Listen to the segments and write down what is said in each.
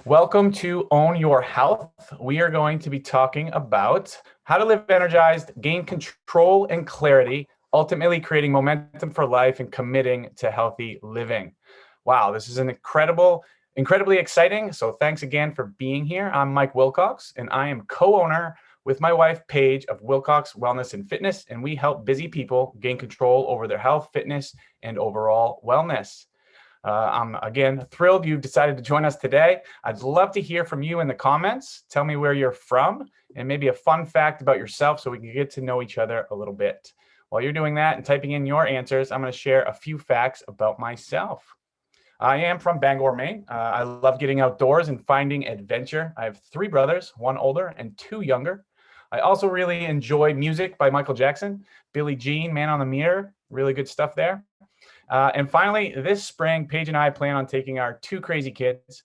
Welcome to Own Your Health. We are going to be talking about how to live energized, gain control and clarity, ultimately creating momentum for life and committing to healthy living. Wow, this is an incredibly exciting. So thanks again for being here. I'm Mike Wilcox, and I am co-owner with my wife, Paige, of Wilcox Wellness and Fitness, and we help busy people gain control over their health, fitness, and overall wellness. I'm again thrilled you've decided to join us today. I'd love to hear from you in the comments. Tell me where you're from and maybe a fun fact about yourself so we can get to know each other a little bit. While you're doing that and typing in your answers, I'm going to share a few facts about myself. I am from Bangor, Maine. I love getting outdoors and finding adventure. I have 3 brothers, 1 older and 2 younger. I also really enjoy music by Michael Jackson, Billie Jean, Man on the Mirror, really good stuff there. And finally, this spring, Paige and I plan on taking our 2 crazy kids,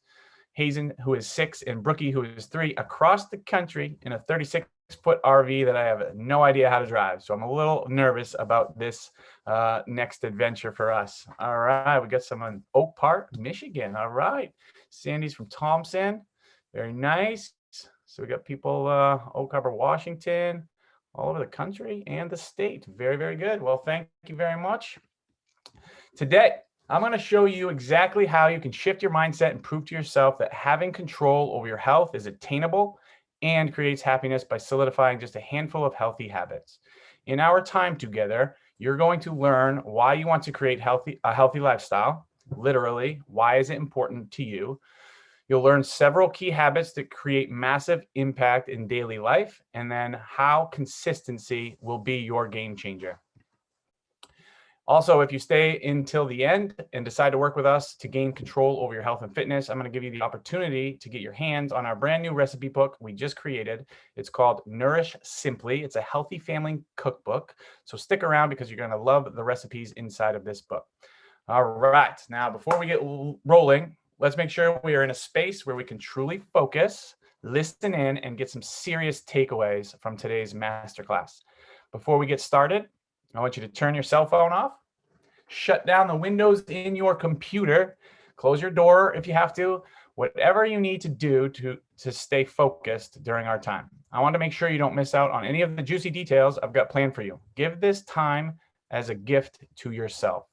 Hazen, who is 6, and Brookie, who is 3, across the country in a 36-foot RV that I have no idea how to drive. So I'm a little nervous about this next adventure for us. All right, we got some in Oak Park, Michigan. All right, Sandy's from Thompson. Very nice. So we got people, Oak Harbor, Washington, all over the country and the state. Very, very good. Well, thank you very much. Today, I'm going to show you exactly how you can shift your mindset and prove to yourself that having control over your health is attainable and creates happiness by solidifying just a handful of healthy habits. In our time together, you're going to learn why you want to create a healthy lifestyle. Literally, why is it important to you? You'll learn several key habits that create massive impact in daily life, and then how consistency will be your game changer. Also, if you stay until the end and decide to work with us to gain control over your health and fitness, I'm going to give you the opportunity to get your hands on our brand new recipe book we just created. It's called Nourish Simply. It's a healthy family cookbook. So stick around because you're going to love the recipes inside of this book. All right. Now, before we get rolling, let's make sure we are in a space where we can truly focus, listen in, and get some serious takeaways from today's masterclass. Before we get started, I want you to turn your cell phone off, shut down the windows in your computer, close your door if you have to, whatever you need to do to stay focused during our time. I want to make sure you don't miss out on any of the juicy details I've got planned for you. Give this time as a gift to yourself.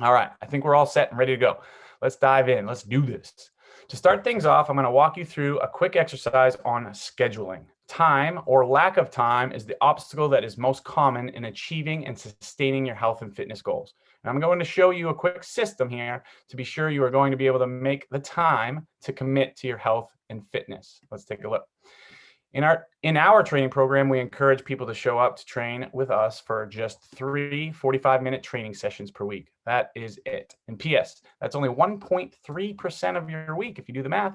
All right, I think we're all set and ready to go. Let's dive in. Let's do this. To start things off, I'm going to walk you through a quick exercise on scheduling. Time or lack of time is the obstacle that is most common in achieving and sustaining your health and fitness goals. And I'm going to show you a quick system here to be sure you are going to be able to make the time to commit to your health and fitness. Let's take a look. In our training program, we encourage people to show up to train with us for just 3 45-minute training sessions per week. That is it. And P.S., that's only 1.3% of your week if you do the math.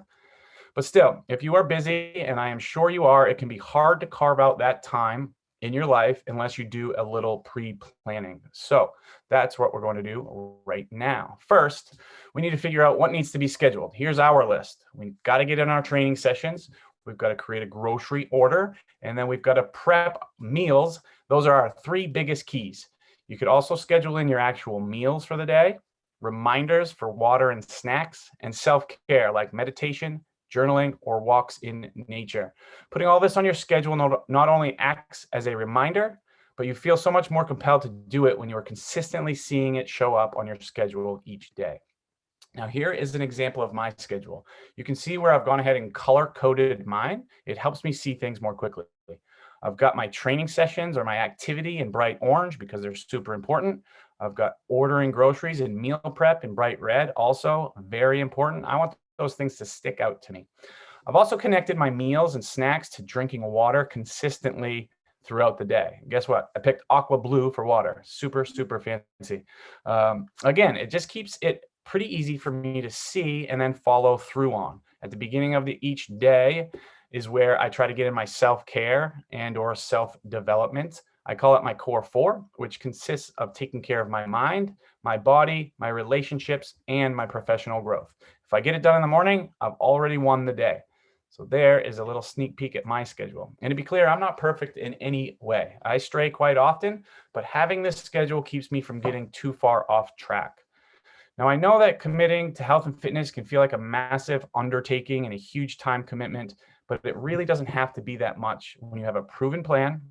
But still, if you are busy, and I am sure you are, it can be hard to carve out that time in your life unless you do a little pre-planning. So that's what we're going to do right now. First, we need to figure out what needs to be scheduled. Here's our list. We've got to get in our training sessions. We've got to create a grocery order, and then we've got to prep meals. Those are our 3 biggest keys. You could also schedule in your actual meals for the day, reminders for water and snacks, and self-care like meditation, journaling, or walks in nature. Putting all this on your schedule not only acts as a reminder, but you feel so much more compelled to do it when you are consistently seeing it show up on your schedule each day. Now, here is an example of my schedule. You can see where I've gone ahead and color-coded mine. It helps me see things more quickly. I've got my training sessions or my activity in bright orange because they're super important. I've got ordering groceries and meal prep in bright red, also very important. I want those things to stick out to me. I've also connected my meals and snacks to drinking water consistently throughout the day. Guess what? I picked aqua blue for water. Super, super fancy. Again, it just keeps it pretty easy for me to see and then follow through on. At the beginning of each day is where I try to get in my self-care and or self-development. I call it my core 4, which consists of taking care of my mind, my body, my relationships, and my professional growth. If I get it done in the morning, I've already won the day. So there is a little sneak peek at my schedule. And to be clear, I'm not perfect in any way. I stray quite often, but having this schedule keeps me from getting too far off track. Now, I know that committing to health and fitness can feel like a massive undertaking and a huge time commitment, but it really doesn't have to be that much when you have a proven plan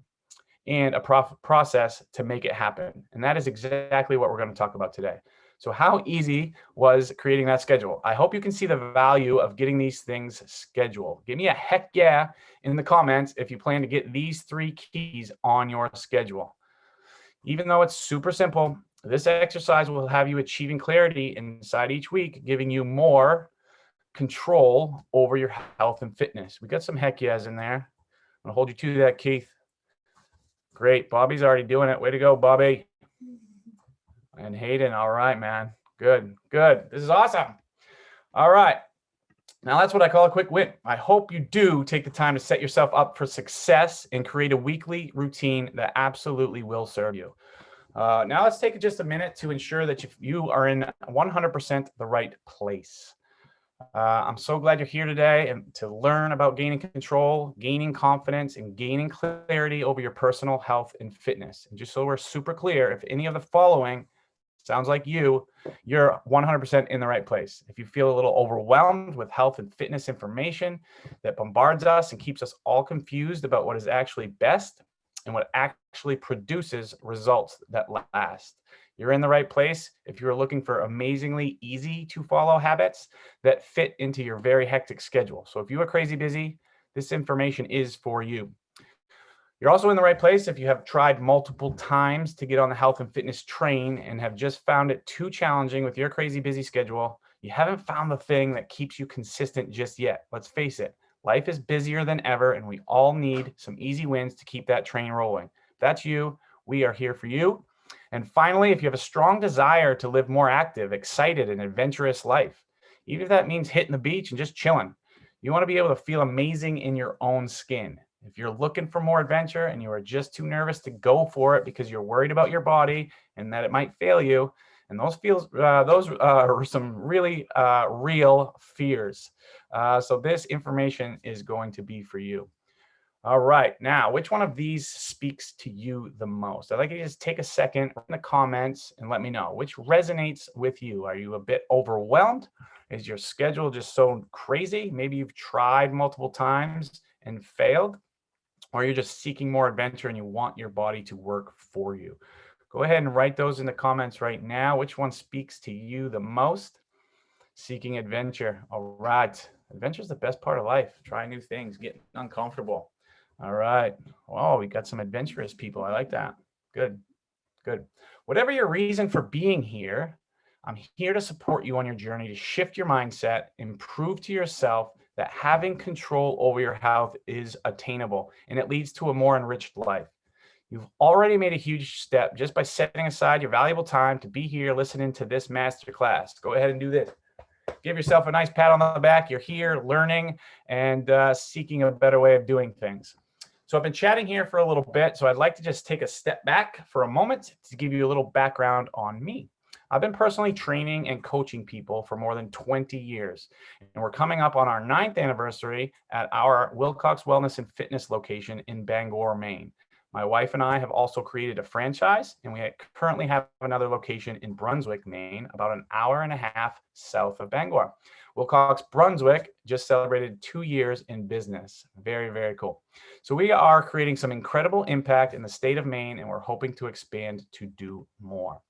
and a process to make it happen. And that is exactly what we're going to talk about today. So, how easy was creating that schedule? I hope you can see the value of getting these things scheduled. Give me a heck yeah in the comments if you plan to get these 3 keys on your schedule. Even though it's super simple, this exercise will have you achieving clarity inside each week, giving you more control over your health and fitness. We got some heck yeahs in there. I'm gonna hold you to that, Keith. Great. Bobby's already doing it. Way to go, Bobby. And Hayden. All right, man. Good. Good. This is awesome. All right. Now that's what I call a quick win. I hope you do take the time to set yourself up for success and create a weekly routine that absolutely will serve you. Now let's take just a minute to ensure that you are in 100% the right place. I'm so glad you're here today and to learn about gaining control, gaining confidence, and gaining clarity over your personal health and fitness. And just so we're super clear, if any of the following sounds like you're 100% in the right place. If you feel a little overwhelmed with health and fitness information that bombards us and keeps us all confused about what is actually best and what actually produces results that last, you're in the right place if you're looking for amazingly easy to follow habits that fit into your very hectic schedule. So if you are crazy busy, this information is for you. You're also in the right place if you have tried multiple times to get on the health and fitness train and have just found it too challenging with your crazy busy schedule. You haven't found the thing that keeps you consistent just yet. Let's face it, life is busier than ever, and we all need some easy wins to keep that train rolling. If that's you, we are here for you. And finally, if you have a strong desire to live more active, excited, and adventurous life, even if that means hitting the beach and just chilling, you want to be able to feel amazing in your own skin. If you're looking for more adventure and you are just too nervous to go for it because you're worried about your body and that it might fail you, and those are some really real fears. So this information is going to be for you. All right. Now, which one of these speaks to you the most? I'd like you to just take a second in the comments and let me know which resonates with you. Are you a bit overwhelmed? Is your schedule just so crazy? Maybe you've tried multiple times and failed, or you're just seeking more adventure and you want your body to work for you. Go ahead and write those in the comments right now. Which one speaks to you the most? Seeking adventure. All right. Adventure is the best part of life. Try new things, get uncomfortable. All right. Oh, we got some adventurous people. I like that. Good. Good. Whatever your reason for being here, I'm here to support you on your journey to shift your mindset, improve to yourself that having control over your health is attainable and it leads to a more enriched life. You've already made a huge step just by setting aside your valuable time to be here listening to this masterclass. Go ahead and do this. Give yourself a nice pat on the back. You're here learning and seeking a better way of doing things. So I've been chatting here for a little bit, so I'd like to just take a step back for a moment to give you a little background on me. I've been personally training and coaching people for more than 20 years, and we're coming up on our 9th anniversary at our Wilcox Wellness and Fitness location in Bangor, Maine. My wife and I have also created a franchise, and we currently have another location in Brunswick, Maine, about an hour and a half south of Bangor. Wilcox, Brunswick just celebrated 2 years in business. Very, very cool. So we are creating some incredible impact in the state of Maine, and we're hoping to expand to do more.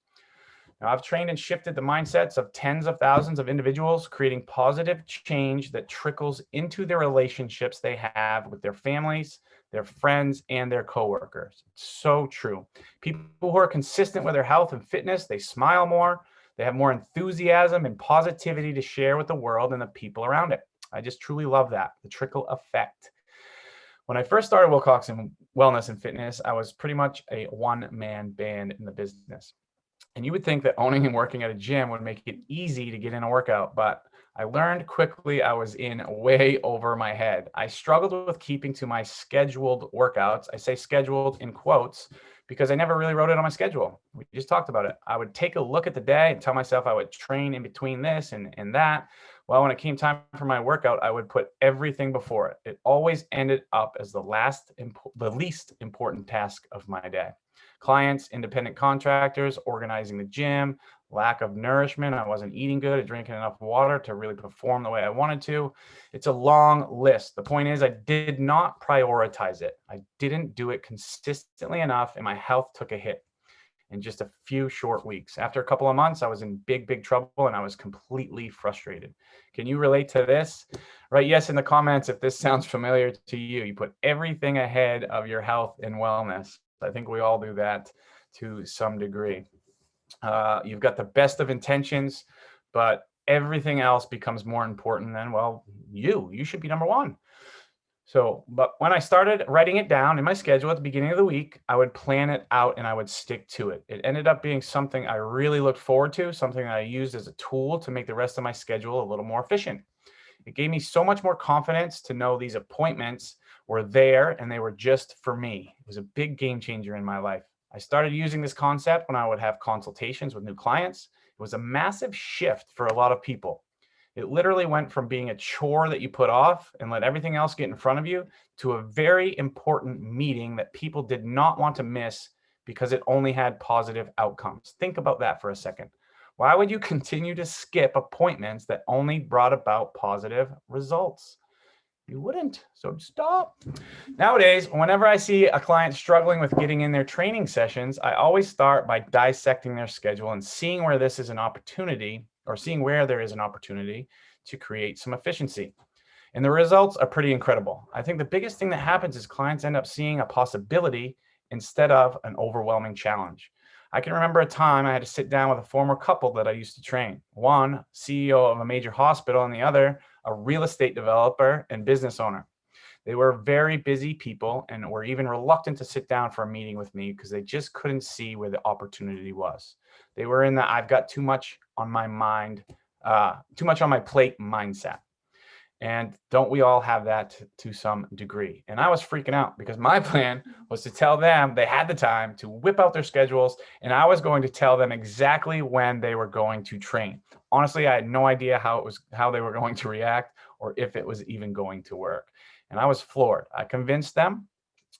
Now, I've trained and shifted the mindsets of tens of thousands of individuals, creating positive change that trickles into their relationships they have with their families, their friends, and their coworkers. It's so true. People who are consistent with their health and fitness, they smile more, they have more enthusiasm and positivity to share with the world and the people around it. I just truly love that, the trickle effect. When I first started Wilcox in Wellness and Fitness, I was pretty much a one-man band in the business. And you would think that owning and working at a gym would make it easy to get in a workout, but I learned quickly I was in way over my head. I struggled with keeping to my scheduled workouts. I say scheduled in quotes because I never really wrote it on my schedule. We just talked about it. I would take a look at the day and tell myself I would train in between this and that. Well, when it came time for my workout, I would put everything before it. It always ended up as the least important task of my day. Clients, independent contractors, organizing the gym, lack of nourishment. I wasn't eating good and drinking enough water to really perform the way I wanted to. It's a long list. The point is, I did not prioritize it. I didn't do it consistently enough, and my health took a hit in just a few short weeks. After a couple of months, I was in big trouble and I was completely frustrated. Can you relate to this? Write yes in the comments if this sounds familiar to you. You put everything ahead of your health and wellness. I think we all do that to some degree. You've got the best of intentions, but everything else becomes more important than, well, you should be number one. So, but when I started writing it down in my schedule at the beginning of the week, I would plan it out and I would stick to it. It ended up being something I really looked forward to, something that I used as a tool to make the rest of my schedule a little more efficient. It gave me so much more confidence to know these appointments were there and they were just for me. It was a big game changer in my life. I started using this concept when I would have consultations with new clients. It was a massive shift for a lot of people. It literally went from being a chore that you put off and let everything else get in front of you to a very important meeting that people did not want to miss because it only had positive outcomes. Think about that for a second. Why would you continue to skip appointments that only brought about positive results? You wouldn't, so stop. Nowadays, whenever I see a client struggling with getting in their training sessions, I always start by dissecting their schedule and seeing where this is an opportunity, or seeing where there is an opportunity to create some efficiency. And the results are pretty incredible. I think the biggest thing that happens is clients end up seeing a possibility instead of an overwhelming challenge. I can remember a time I had to sit down with a former couple that I used to train. One, CEO of a major hospital, and the other, a real estate developer and business owner. They were very busy people and were even reluctant to sit down for a meeting with me because they just couldn't see where the opportunity was. They were in the I've got too much on my mind, too much on my plate mindset. And don't we all have that to some degree? And I was freaking out because my plan was to tell them they had the time to whip out their schedules, and I was going to tell them exactly when they were going to train. Honestly, I had no idea how they were going to react or if it was even going to work. And I was floored. I convinced them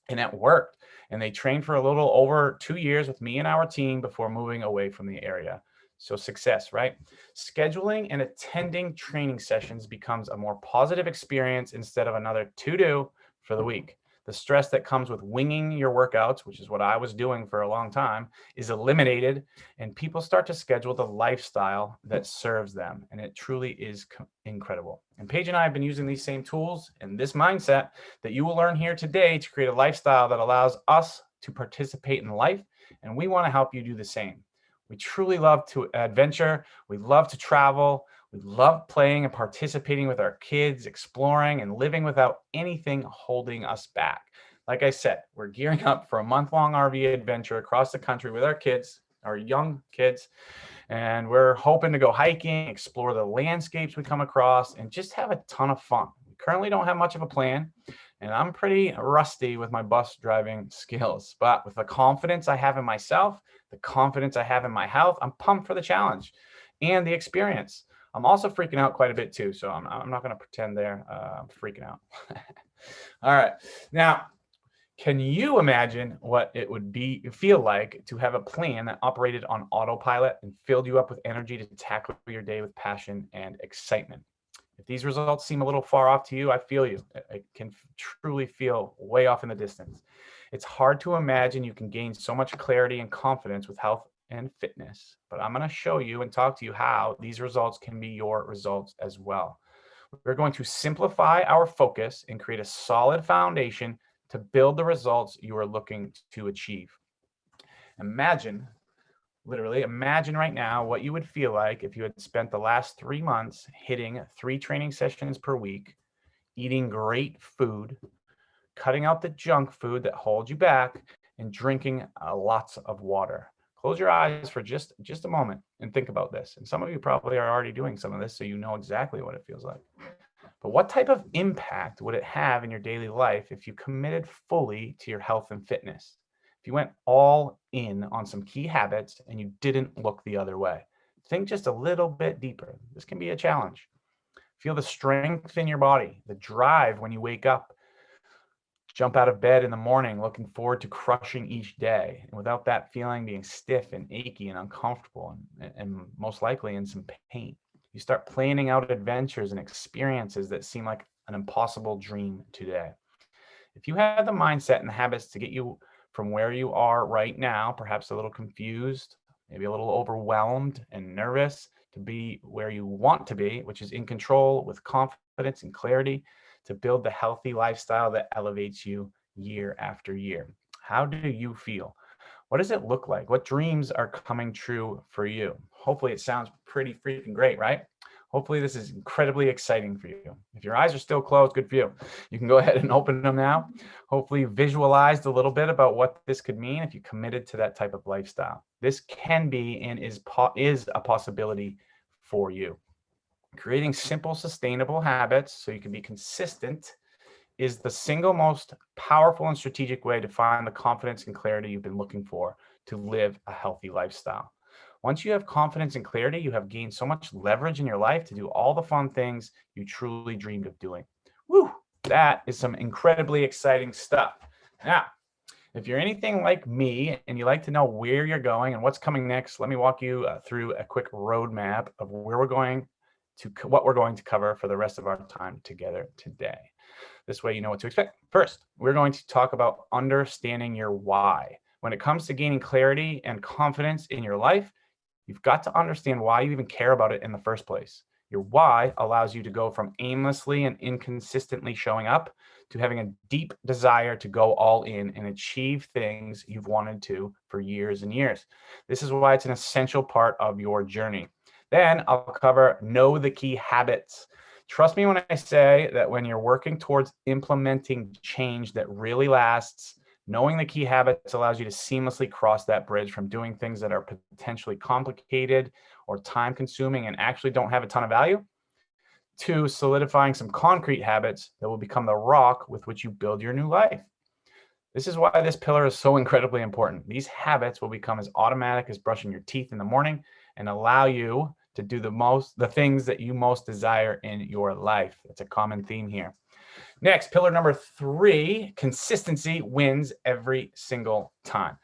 and it worked. And they trained for a little over 2 years with me and our team before moving away from the area. So success, right? Scheduling and attending training sessions becomes a more positive experience instead of another to-do for the week. The stress that comes with winging your workouts, which is what I was doing for a long time, is eliminated, and people start to schedule the lifestyle that serves them. And it truly is incredible. And Paige and I have been using these same tools and this mindset that you will learn here today to create a lifestyle that allows us to participate in life. And we want to help you do the same. We truly love to adventure. We love to travel. We love playing and participating with our kids, exploring and living without anything holding us back. Like I said, we're gearing up for a month-long RV adventure across the country with our kids, our young kids, and we're hoping to go hiking, explore the landscapes we come across, and just have a ton of fun. We currently don't have much of a plan, and I'm pretty rusty with my bus driving skills, but with the confidence I have in myself, the confidence I have in my health, I'm pumped for the challenge and the experience. I'm also freaking out quite a bit too, so I'm not going to pretend there. I'm freaking out. All right. Now, can you imagine what it would feel like to have a plan that operated on autopilot and filled you up with energy to tackle your day with passion and excitement? If these results seem a little far off to you, I feel you. It can truly feel way off in the distance. It's hard to imagine you can gain so much clarity and confidence with health and fitness, but I'm going to show you and talk to you how these results can be your results as well. We're going to simplify our focus and create a solid foundation to build the results you are looking to achieve. Literally imagine right now what you would feel like if you had spent the last 3 months hitting 3 training sessions per week, eating great food, cutting out the junk food that holds you back, and drinking lots of water. Close your eyes for just a moment and think about this. And some of you probably are already doing some of this, so you know exactly what it feels like. But what type of impact would it have in your daily life if you committed fully to your health and fitness? If you went all in on some key habits and you didn't look the other way? Think just a little bit deeper. This can be a challenge. Feel the strength in your body, the drive when you wake up, jump out of bed in the morning looking forward to crushing each day, and without that feeling being stiff and achy and uncomfortable and most likely in some pain. You start planning out adventures and experiences that seem like an impossible dream today. If you have the mindset and the habits to get you from where you are right now, perhaps a little confused, maybe a little overwhelmed and nervous, to be where you want to be, which is in control with confidence and clarity, to build the healthy lifestyle that elevates you year after year. How do you feel? What does it look like? What dreams are coming true for you? Hopefully, it sounds pretty freaking great, right? Hopefully, this is incredibly exciting for you. If your eyes are still closed, good for you. You can go ahead and open them now. Hopefully, you visualized a little bit about what this could mean if you committed to that type of lifestyle. This can be and is a possibility for you. Creating simple, sustainable habits so you can be consistent is the single most powerful and strategic way to find the confidence and clarity you've been looking for to live a healthy lifestyle. Once you have confidence and clarity, you have gained so much leverage in your life to do all the fun things you truly dreamed of doing. Woo! That is some incredibly exciting stuff. Now, if you're anything like me and you like to know where you're going and what's coming next, let me walk you through a quick roadmap of what we're going to cover for the rest of our time together today. This way you know what to expect. First, we're going to talk about understanding your why. When it comes to gaining clarity and confidence in your life, you've got to understand why you even care about it in the first place. Your why allows you to go from aimlessly and inconsistently showing up to having a deep desire to go all in and achieve things you've wanted to for years and years. This is why it's an essential part of your journey. Then I'll cover know the key habits. Trust me when I say that when you're working towards implementing change that really lasts, knowing the key habits allows you to seamlessly cross that bridge from doing things that are potentially complicated or time consuming and actually don't have a ton of value to solidifying some concrete habits that will become the rock with which you build your new life. This is why this pillar is so incredibly important. These habits will become as automatic as brushing your teeth in the morning and allow you to do the things that you most desire in your life. It's a common theme here. Next, pillar number 3, consistency wins every single time.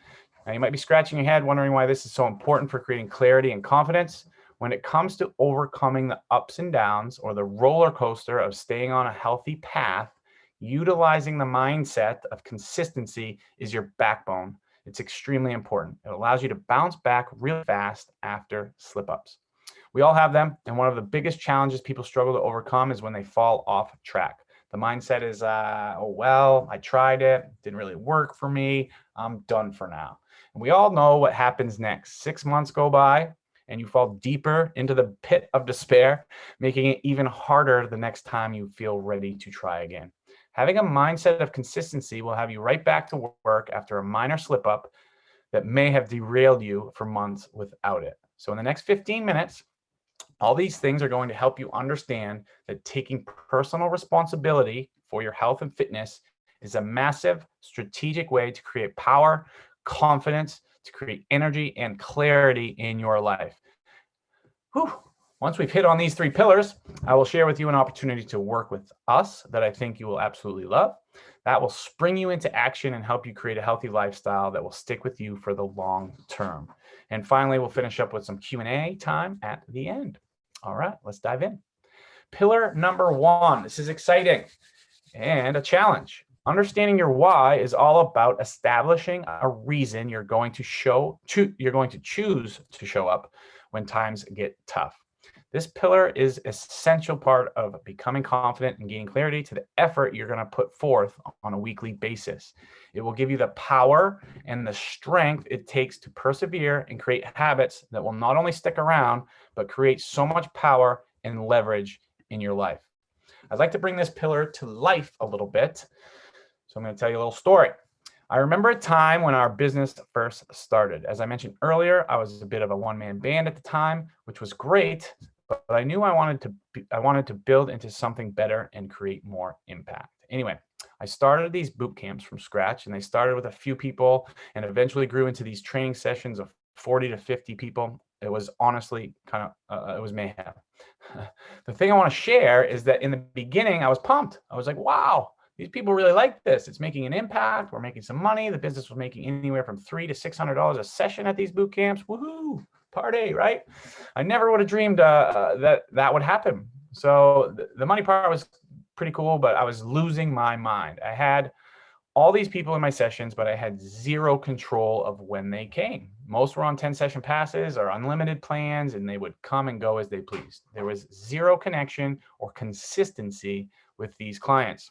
Now, you might be scratching your head wondering why this is so important for creating clarity and confidence. When it comes to overcoming the ups and downs or the roller coaster of staying on a healthy path, utilizing the mindset of consistency is your backbone. It's extremely important. It allows you to bounce back really fast after slip-ups. We all have them, and one of the biggest challenges people struggle to overcome is when they fall off track. The mindset is, oh, well, I tried it, didn't really work for me, I'm done for now. And we all know what happens next. 6 months go by, and you fall deeper into the pit of despair, making it even harder the next time you feel ready to try again. Having a mindset of consistency will have you right back to work after a minor slip-up that may have derailed you for months without it. So in the next 15 minutes, all these things are going to help you understand that taking personal responsibility for your health and fitness is a massive strategic way to create power, confidence, to create energy and clarity in your life. Whew. Once we've hit on these 3 pillars, I will share with you an opportunity to work with us that I think you will absolutely love. That will spring you into action and help you create a healthy lifestyle that will stick with you for the long term. And finally, we'll finish up with some Q&A time at the end. All right, let's dive in. Pillar number 1. This is exciting and a challenge. Understanding your why is all about establishing a reason you're going to choose to show up when times get tough. This pillar is an essential part of becoming confident and gaining clarity to the effort you're going to put forth on a weekly basis. It will give you the power and the strength it takes to persevere and create habits that will not only stick around, but create so much power and leverage in your life. I'd like to bring this pillar to life a little bit. So I'm going to tell you a little story. I remember a time when our business first started. As I mentioned earlier, I was a bit of a one-man band at the time, which was great, but I knew I wanted to build into something better and create more impact. Anyway, I started these boot camps from scratch, and they started with a few people and eventually grew into these training sessions of 40 to 50 people. It was honestly it was mayhem. The thing I want to share is that in the beginning, I was pumped. I was like, wow, these people really like this. It's making an impact. We're making some money. The business was making anywhere from $300 to $600 a session at these boot camps. Woohoo, party, right? I never would have dreamed that would happen. So the money part was pretty cool, but I was losing my mind. I had all these people in my sessions, but I had zero control of when they came. Most were on 10 session passes or unlimited plans, and they would come and go as they pleased. There was zero connection or consistency with these clients.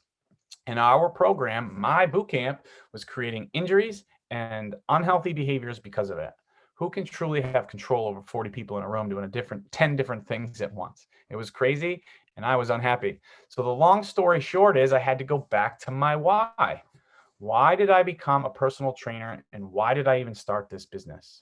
In our program, my boot camp was creating injuries and unhealthy behaviors because of it. Who can truly have control over 40 people in a room doing 10 different things at once? It was crazy, and I was unhappy. So the long story short is I had to go back to my why. Why did I become a personal trainer, and why did I even start this business?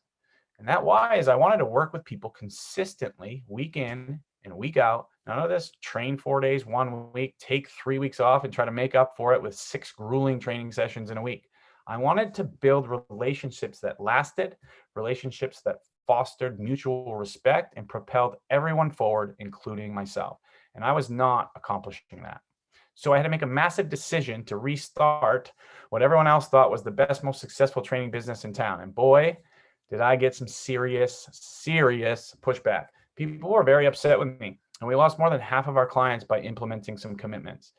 And that why is I wanted to work with people consistently, week in and week out. None of this train 4 days, 1 week, take 3 weeks off and try to make up for it with 6 grueling training sessions in a week. I wanted to build relationships that lasted, relationships that fostered mutual respect and propelled everyone forward, including myself. And I was not accomplishing that. So I had to make a massive decision to restart what everyone else thought was the best, most successful training business in town. And boy, did I get some serious pushback. People were very upset with me, and we lost more than half of our clients by implementing some commitments.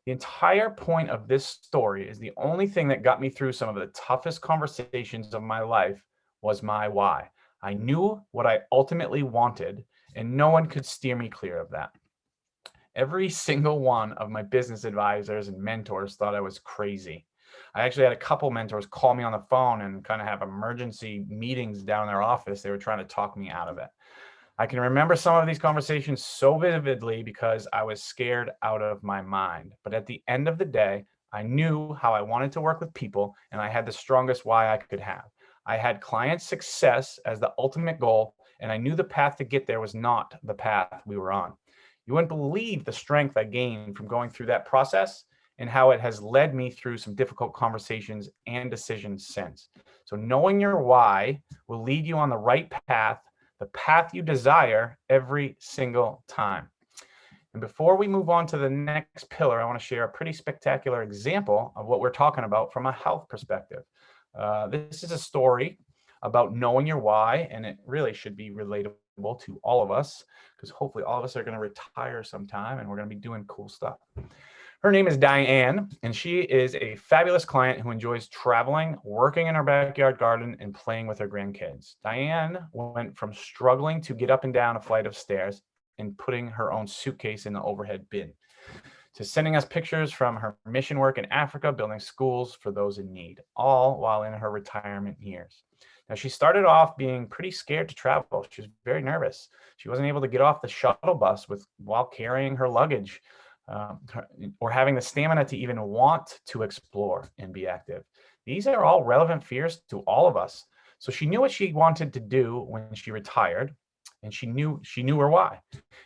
The entire point of this story is the only thing that got me through some of the toughest conversations of my life was my why. I knew what I ultimately wanted, and no one could steer me clear of that. Every single one of my business advisors and mentors thought I was crazy. I actually had a couple mentors call me on the phone and kind of have emergency meetings down in their office. They were trying to talk me out of it. I can remember some of these conversations so vividly because I was scared out of my mind. But at the end of the day, I knew how I wanted to work with people, and I had the strongest why I could have. I had client success as the ultimate goal, and I knew the path to get there was not the path we were on. You wouldn't believe the strength I gained from going through that process and how it has led me through some difficult conversations and decisions since. So knowing your why will lead you on the right path, the path you desire every single time. And before we move on to the next pillar, I want to share a pretty spectacular example of what we're talking about from a health perspective. This is a story about knowing your why, and it really should be relatable to all of us, because hopefully all of us are going to retire sometime and we're going to be doing cool stuff. Her name is Diane, and she is a fabulous client who enjoys traveling, working in her backyard garden, and playing with her grandkids. Diane went from struggling to get up and down a flight of stairs and putting her own suitcase in the overhead bin, to sending us pictures from her mission work in Africa, building schools for those in need, all while in her retirement years. Now, she started off being pretty scared to travel. She was very nervous. She wasn't able to get off the shuttle bus while carrying her luggage, or having the stamina to even want to explore and be active. These are all relevant fears to all of us. So she knew what she wanted to do when she retired, and she knew her why.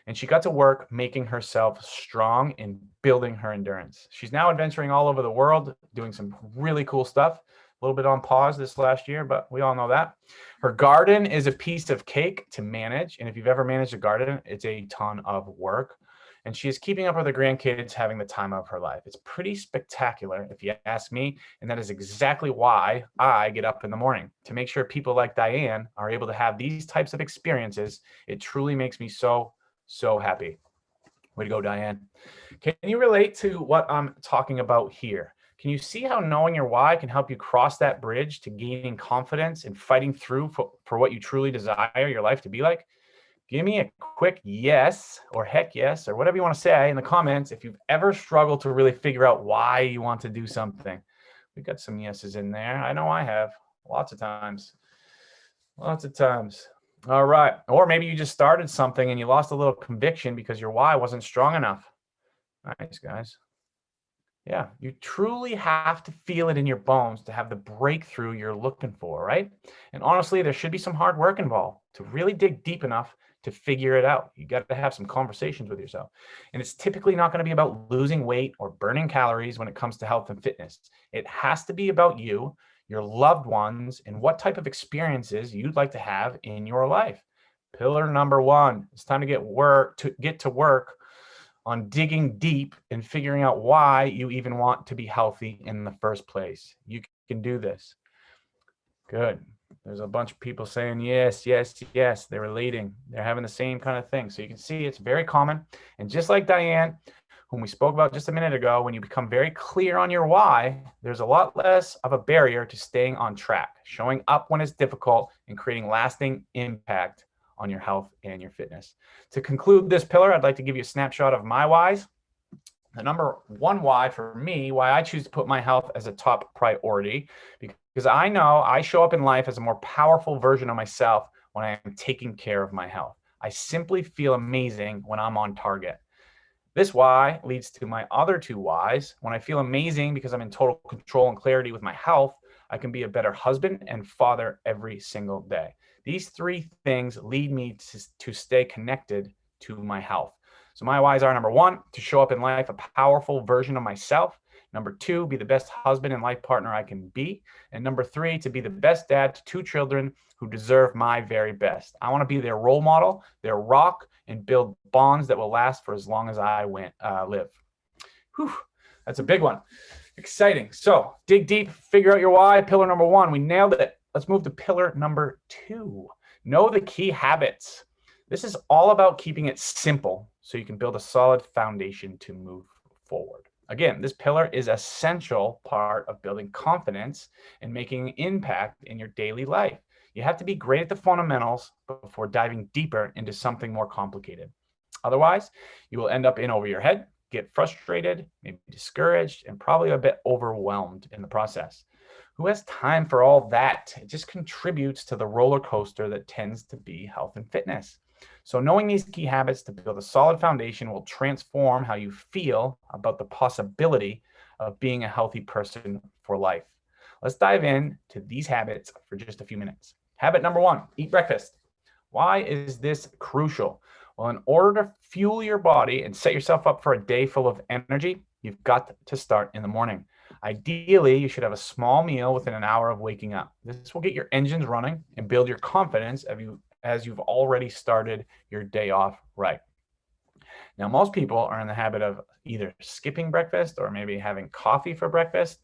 And she got to work making herself strong and building her endurance. She's now adventuring all over the world, doing some really cool stuff. A little bit on pause this last year, but we all know that. Her garden is a piece of cake to manage. And if you've ever managed a garden, it's a ton of work. And she is keeping up with her grandkids, having the time of her life. It's pretty spectacular, if you ask me. And that is exactly why I get up in the morning, to make sure people like Diane are able to have these types of experiences. It truly makes me so happy. Way to go, Diane. Can you relate to what I'm talking about here? Can you see how knowing your why can help you cross that bridge to gaining confidence and fighting through for what you truly desire your life to be like? Give me a quick yes or heck yes or whatever you want to say in the comments if you've ever struggled to really figure out why you want to do something. We've got some yeses in there. I know I have lots of times. All right. Or maybe you just started something and you lost a little conviction because your why wasn't strong enough. Nice, guys. Yeah, you truly have to feel it in your bones to have the breakthrough you're looking for, right? And honestly, there should be some hard work involved to really dig deep enough to figure it out. You got to have some conversations with yourself. And it's typically not going to be about losing weight or burning calories when it comes to health and fitness. It has to be about you, your loved ones, and what type of experiences you'd like to have in your life. Pillar number 1, it's time to get to work on digging deep and figuring out why you even want to be healthy in the first place. You can do this. Good. There's a bunch of people saying yes, yes, yes. They're relating. They're having the same kind of thing. So you can see it's very common. And just like Diane, whom we spoke about just a minute ago, when you become very clear on your why, there's a lot less of a barrier to staying on track, showing up when it's difficult, and creating lasting impact on your health and your fitness. To conclude this pillar, I'd like to give you a snapshot of my whys. The number one why for me, why I choose to put my health as a top priority, because I know I show up in life as a more powerful version of myself when I am taking care of my health. I simply feel amazing when I'm on target. This why leads to my other two whys. When I feel amazing because I'm in total control and clarity with my health, I can be a better husband and father every single day. These three things lead me to stay connected to my health. So my whys are: number one, to show up in life a powerful version of myself. Number two, be the best husband and life partner I can be. And number three, to be the best dad to two children who deserve my very best. I want to be their role model, their rock, and build bonds that will last for as long as I live. Whew, that's a big one. Exciting. So dig deep, figure out your why. Pillar number one, we nailed it. Let's move to pillar number two. Know the key habits. This is all about keeping it simple so you can build a solid foundation to move forward. Again, this pillar is an essential part of building confidence and making an impact in your daily life. You have to be great at the fundamentals before diving deeper into something more complicated. Otherwise, you will end up in over your head, get frustrated, maybe discouraged, and probably a bit overwhelmed in the process. Who has time for all that? It just contributes to the roller coaster that tends to be health and fitness. So knowing these key habits to build a solid foundation will transform how you feel about the possibility of being a healthy person for life. Let's dive in to these habits for just a few minutes. Habit number one, eat breakfast. Why is this crucial? Well, in order to fuel your body and set yourself up for a day full of energy, you've got to start in the morning. Ideally, you should have a small meal within an hour of waking up. This will get your engines running and build your confidence as you've already started your day off right. Now, most people are in the habit of either skipping breakfast or maybe having coffee for breakfast.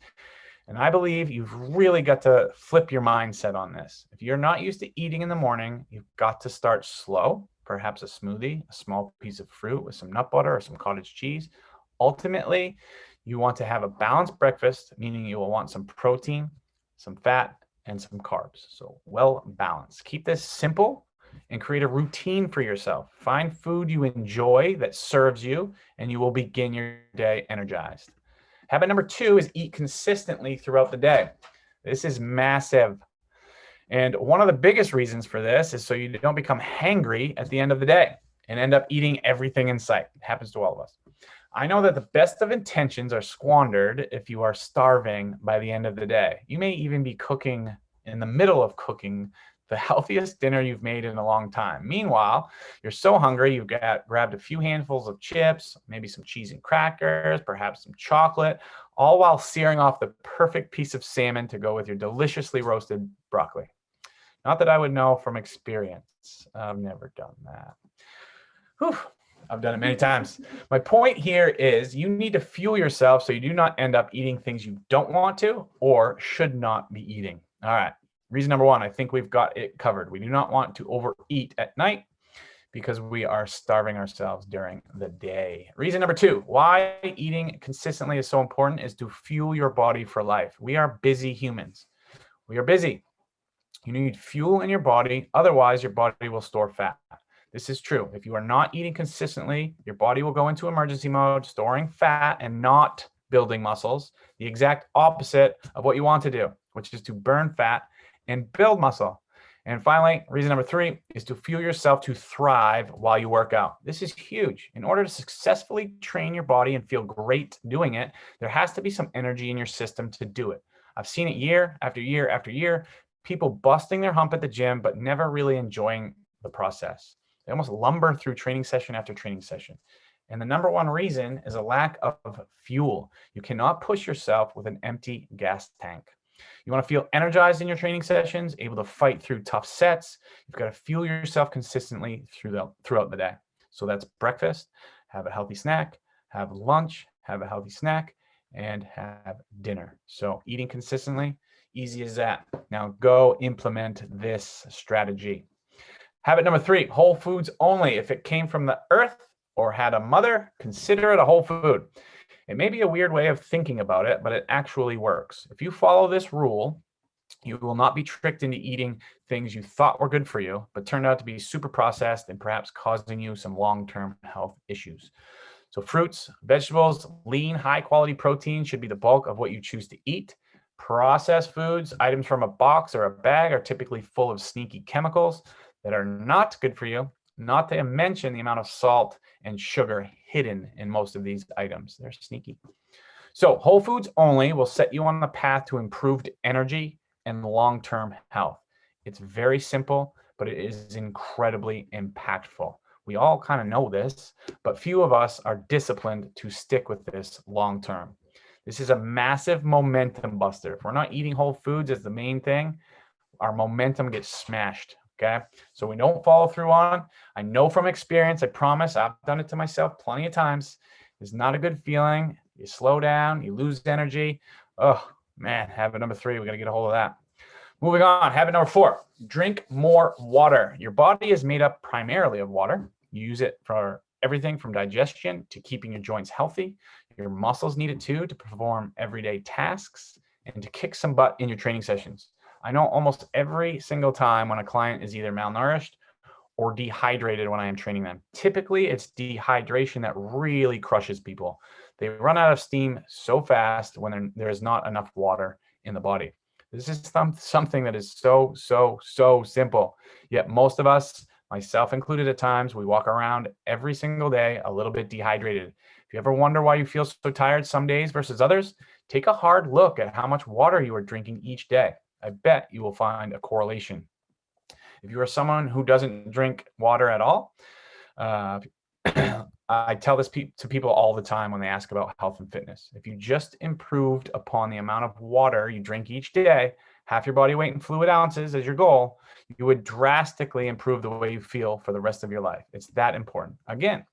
And I believe you've really got to flip your mindset on this. If you're not used to eating in the morning, you've got to start slow, perhaps a smoothie, a small piece of fruit with some nut butter or some cottage cheese. Ultimately, you want to have a balanced breakfast, meaning you will want some protein, some fat, and some carbs. So well balanced. Keep this simple and create a routine for yourself. Find food you enjoy that serves you, and you will begin your day energized. Habit number two is eat consistently throughout the day. This is massive. And one of the biggest reasons for this is so you don't become hangry at the end of the day and end up eating everything in sight. It happens to all of us. I know that the best of intentions are squandered if you are starving by the end of the day. You may even be cooking in the middle of cooking the healthiest dinner you've made in a long time. Meanwhile, you're so hungry, you've grabbed a few handfuls of chips, maybe some cheese and crackers, perhaps some chocolate, all while searing off the perfect piece of salmon to go with your deliciously roasted broccoli. Not that I would know from experience. I've never done that. Whew. I've done it many times. My point here is you need to fuel yourself so you do not end up eating things you don't want to or should not be eating. All right. Reason number one, I think we've got it covered. We do not want to overeat at night because we are starving ourselves during the day. Reason number two, why eating consistently is so important is to fuel your body for life. We are busy humans. We are busy. You need fuel in your body. Otherwise, your body will store fat. This is true. If you are not eating consistently, your body will go into emergency mode, storing fat and not building muscles, the exact opposite of what you want to do, which is to burn fat and build muscle. And finally, reason number three is to fuel yourself to thrive while you work out. This is huge. In order to successfully train your body and feel great doing it, there has to be some energy in your system to do it. I've seen it year after year after year, people busting their hump at the gym, but never really enjoying the process. They almost lumber through training session after training session. And the number one reason is a lack of fuel. You cannot push yourself with an empty gas tank. You want to feel energized in your training sessions, able to fight through tough sets. You've got to fuel yourself consistently throughout the day. So that's breakfast. have a healthy snack, have lunch, have a healthy snack, and have dinner. So eating consistently, easy as that. Now go implement this strategy. Habit number 3, whole foods only. If it came from the earth or had a mother, consider it a whole food. It may be a weird way of thinking about it, but it actually works. If you follow this rule, you will not be tricked into eating things you thought were good for you, but turned out to be super processed and perhaps causing you some long-term health issues. So fruits, vegetables, lean, high-quality protein should be the bulk of what you choose to eat. Processed foods, items from a box or a bag, are typically full of sneaky chemicals that are not good for you, not to mention the amount of salt and sugar hidden in most of these items. They're sneaky. So whole foods only will set you on the path to improved energy and long-term health. It's very simple, but it is incredibly impactful. We all kind of know this, but few of us are disciplined to stick with this long-term. This is a massive momentum buster. If we're not eating whole foods as the main thing, our momentum gets smashed. Okay, so we don't follow through on. I know from experience, I promise, I've done it to myself plenty of times. It's not a good feeling. You slow down, you lose energy. Oh man, habit number 3, we got to get a hold of that. Moving on, habit number 4, drink more water. Your body is made up primarily of water. You use it for everything from digestion to keeping your joints healthy. Your muscles need it too to perform everyday tasks and to kick some butt in your training sessions. I know almost every single time when a client is either malnourished or dehydrated when I am training them. Typically, it's dehydration that really crushes people. They run out of steam so fast when there is not enough water in the body. This is something that is so simple. Yet most of us, myself included at times, we walk around every single day a little bit dehydrated. If you ever wonder why you feel so tired some days versus others, take a hard look at how much water you are drinking each day. I bet you will find a correlation. If you are someone who doesn't drink water at all, I tell this to people all the time when they ask about health and fitness. If you just improved upon the amount of water you drink each day, half your body weight in fluid ounces as your goal, you would drastically improve the way you feel for the rest of your life. It's that important. Again,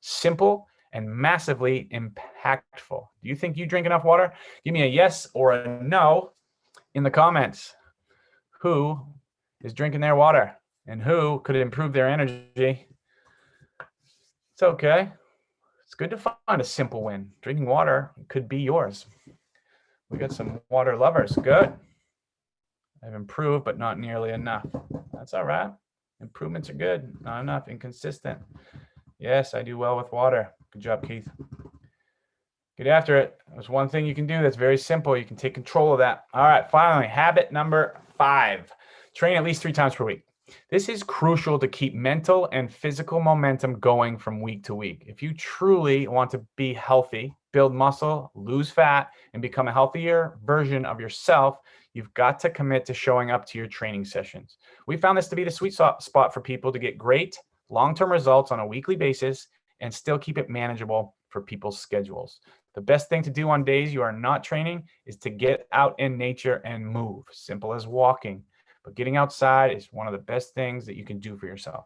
simple and massively impactful. Do you think you drink enough water? Give me a yes or a no in the comments. Who is drinking their water and who could improve their energy? It's okay. It's good to find a simple win. Drinking water could be yours. We got some water lovers. Good. I've improved, but not nearly enough. That's all right. Improvements are good, not enough, inconsistent. Yes, I do well with water. Good job, Keith. Get after it. There's one thing you can do that's very simple. You can take control of that. All right, finally, habit number 5. Train at least 3 times per week. This is crucial to keep mental and physical momentum going from week to week. If you truly want to be healthy, build muscle, lose fat, and become a healthier version of yourself, you've got to commit to showing up to your training sessions. We found this to be the sweet spot for people to get great long-term results on a weekly basis and still keep it manageable for people's schedules. The best thing to do on days you are not training is to get out in nature and move. Simple as walking. But getting outside is one of the best things that you can do for yourself.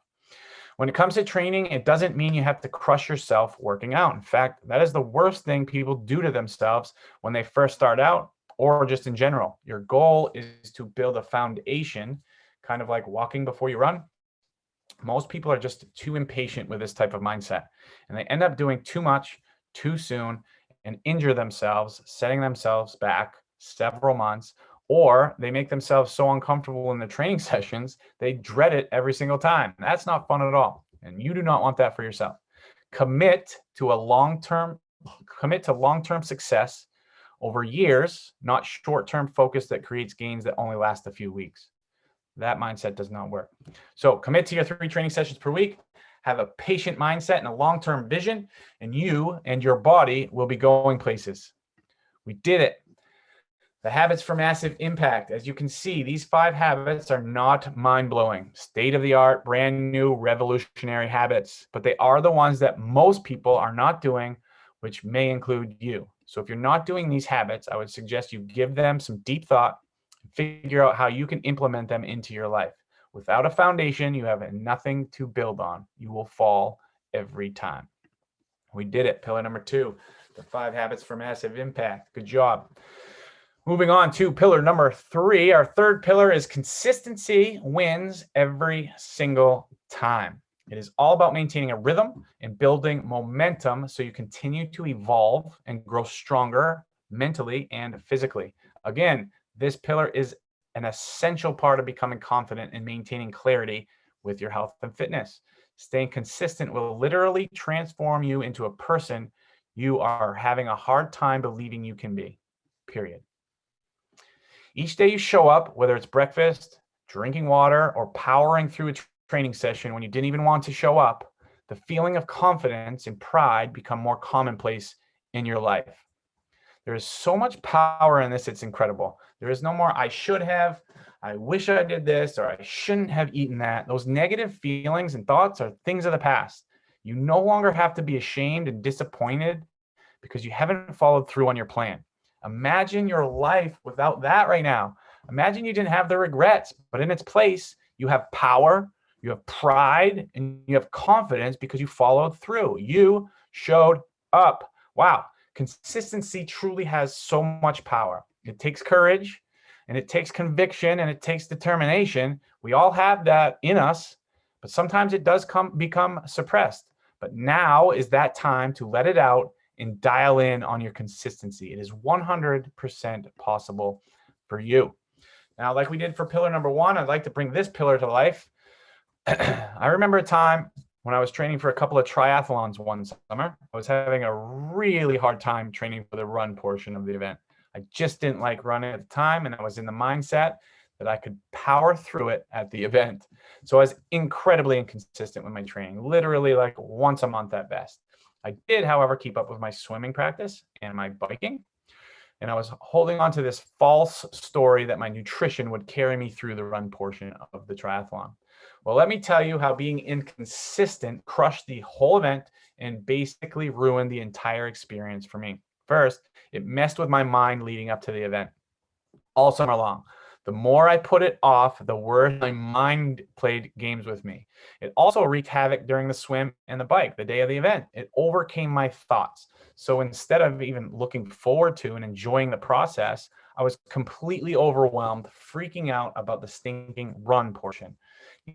When it comes to training, it doesn't mean you have to crush yourself working out. In fact, that is the worst thing people do to themselves when they first start out or just in general. Your goal is to build a foundation, kind of like walking before you run. Most people are just too impatient with this type of mindset, and they end up doing too much too soon and injure themselves, setting themselves back several months, or they make themselves so uncomfortable in the training sessions, they dread it every single time. That's not fun at all, and you do not want that for yourself. Commit to long-term success over years, not short-term focus that creates gains that only last a few weeks. That mindset does not work. So commit to your 3 training sessions per week. Have a patient mindset and a long-term vision, and you and your body will be going places. We did it. The habits for massive impact. As you can see, these 5 habits are not mind-blowing, state-of-the-art, brand new, revolutionary habits, but they are the ones that most people are not doing, which may include you. So if you're not doing these habits, I would suggest you give them some deep thought and figure out how you can implement them into your life. Without a foundation, you have nothing to build on. You will fall every time. We did it. Pillar number 2, the 5 habits for massive impact. Good job. Moving on to pillar number 3. Our third pillar is consistency wins every single time. It is all about maintaining a rhythm and building momentum so you continue to evolve and grow stronger mentally and physically. Again, this pillar is an essential part of becoming confident and maintaining clarity with your health and fitness. Staying consistent will literally transform you into a person you are having a hard time believing you can be, period. Each day you show up, whether it's breakfast, drinking water, or powering through a training session when you didn't even want to show up, the feeling of confidence and pride become more commonplace in your life. There is so much power in this, it's incredible. There is no more, I should have, I wish I did this, or I shouldn't have eaten that. Those negative feelings and thoughts are things of the past. You no longer have to be ashamed and disappointed because you haven't followed through on your plan. Imagine your life without that right now. Imagine you didn't have the regrets, but in its place, you have power, you have pride, and you have confidence because you followed through. You showed up. Wow. Consistency truly has so much power. It takes courage, and it takes conviction, and it takes determination. We all have that in us, but sometimes it does become suppressed. But now is that time to let it out and dial in on your consistency. It is 100% possible for you. Now, like we did for pillar number 1, I'd like to bring this pillar to life. I remember a time when I was training for a couple of triathlons one summer. I was having a really hard time training for the run portion of the event. I just didn't like running at the time, and I was in the mindset that I could power through it at the event. So I was incredibly inconsistent with my training, literally like once a month at best. I did, however, keep up with my swimming practice and my biking, and I was holding on to this false story that my nutrition would carry me through the run portion of the triathlon. Well, let me tell you how being inconsistent crushed the whole event and basically ruined the entire experience for me. First, it messed with my mind leading up to the event all summer long. The more I put it off, the worse my mind played games with me. It also wreaked havoc during the swim and the bike, the day of the event. It overcame my thoughts. So instead of even looking forward to and enjoying the process, I was completely overwhelmed, freaking out about the stinking run portion.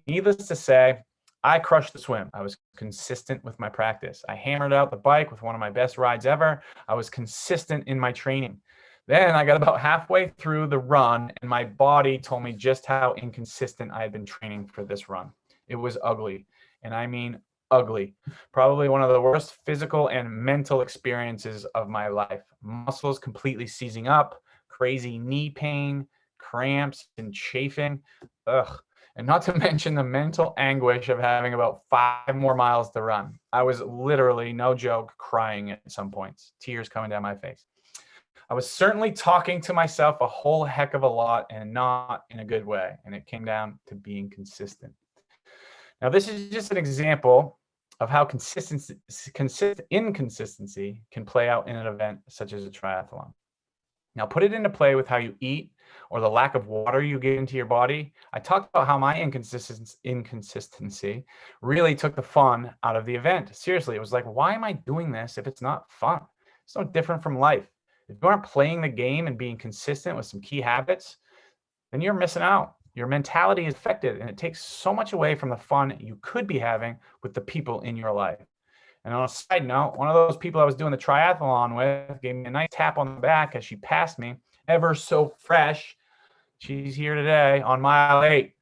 Needless to say, I crushed the swim. I was consistent with my practice. I hammered out the bike with one of my best rides ever. I was consistent in my training. Then I got about halfway through the run and my body told me just how inconsistent I had been training for this run. It was ugly. And I mean ugly. Probably one of the worst physical and mental experiences of my life. Muscles completely seizing up, crazy knee pain, cramps and chafing. Ugh. And not to mention the mental anguish of having about 5 more miles to run. I was literally, no joke, crying at some points, tears coming down my face. I was certainly talking to myself a whole heck of a lot and not in a good way. And it came down to being consistent. Now, this is just an example of how inconsistency can play out in an event such as a triathlon. Now, put it into play with how you eat or the lack of water you get into your body. I talked about how my inconsistency really took the fun out of the event. Seriously, it was like, why am I doing this if it's not fun? It's no different from life. If you aren't playing the game and being consistent with some key habits, then you're missing out. Your mentality is affected, and it takes so much away from the fun you could be having with the people in your life. And on a side note, one of those people I was doing the triathlon with gave me a nice tap on the back as she passed me, ever so fresh. She's here today on mile 8.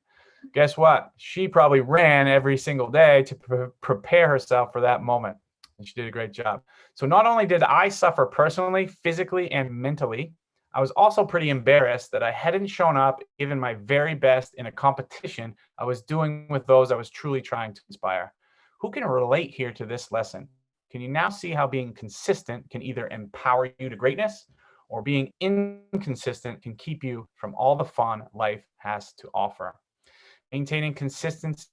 Guess what? She probably ran every single day to prepare herself for that moment. And she did a great job. So not only did I suffer personally, physically, and mentally, I was also pretty embarrassed that I hadn't shown up even my very best in a competition I was doing with those I was truly trying to inspire. Who can relate here to this lesson? Can you now see how being consistent can either empower you to greatness or being inconsistent can keep you from all the fun life has to offer? Maintaining consistency,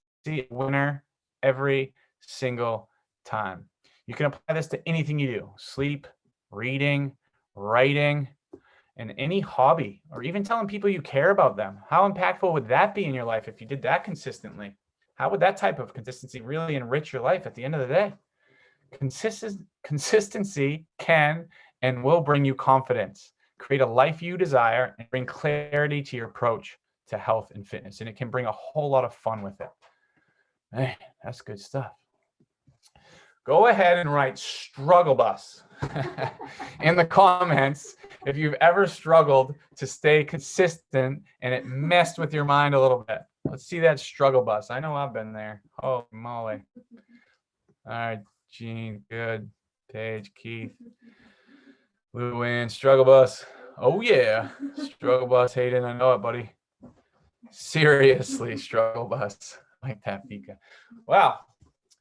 winner every single time. You can apply this to anything you do: sleep, reading, writing, and any hobby, or even telling people you care about them. How impactful would that be in your life if you did that consistently? How would that type of consistency really enrich your life at the end of the day? Consistency can and will bring you confidence, create a life you desire, and bring clarity to your approach to health and fitness. And it can bring a whole lot of fun with it. Man, that's good stuff. Go ahead and write struggle bus in the comments if you've ever struggled to stay consistent and it messed with your mind a little bit. Let's see that struggle bus. I know I've been there. Holy moly. All right, Gene, good. Paige, Keith, Luann, struggle bus. Oh yeah, struggle bus. Hayden, I know it, buddy. Seriously, struggle bus. Like that, Pika. Wow,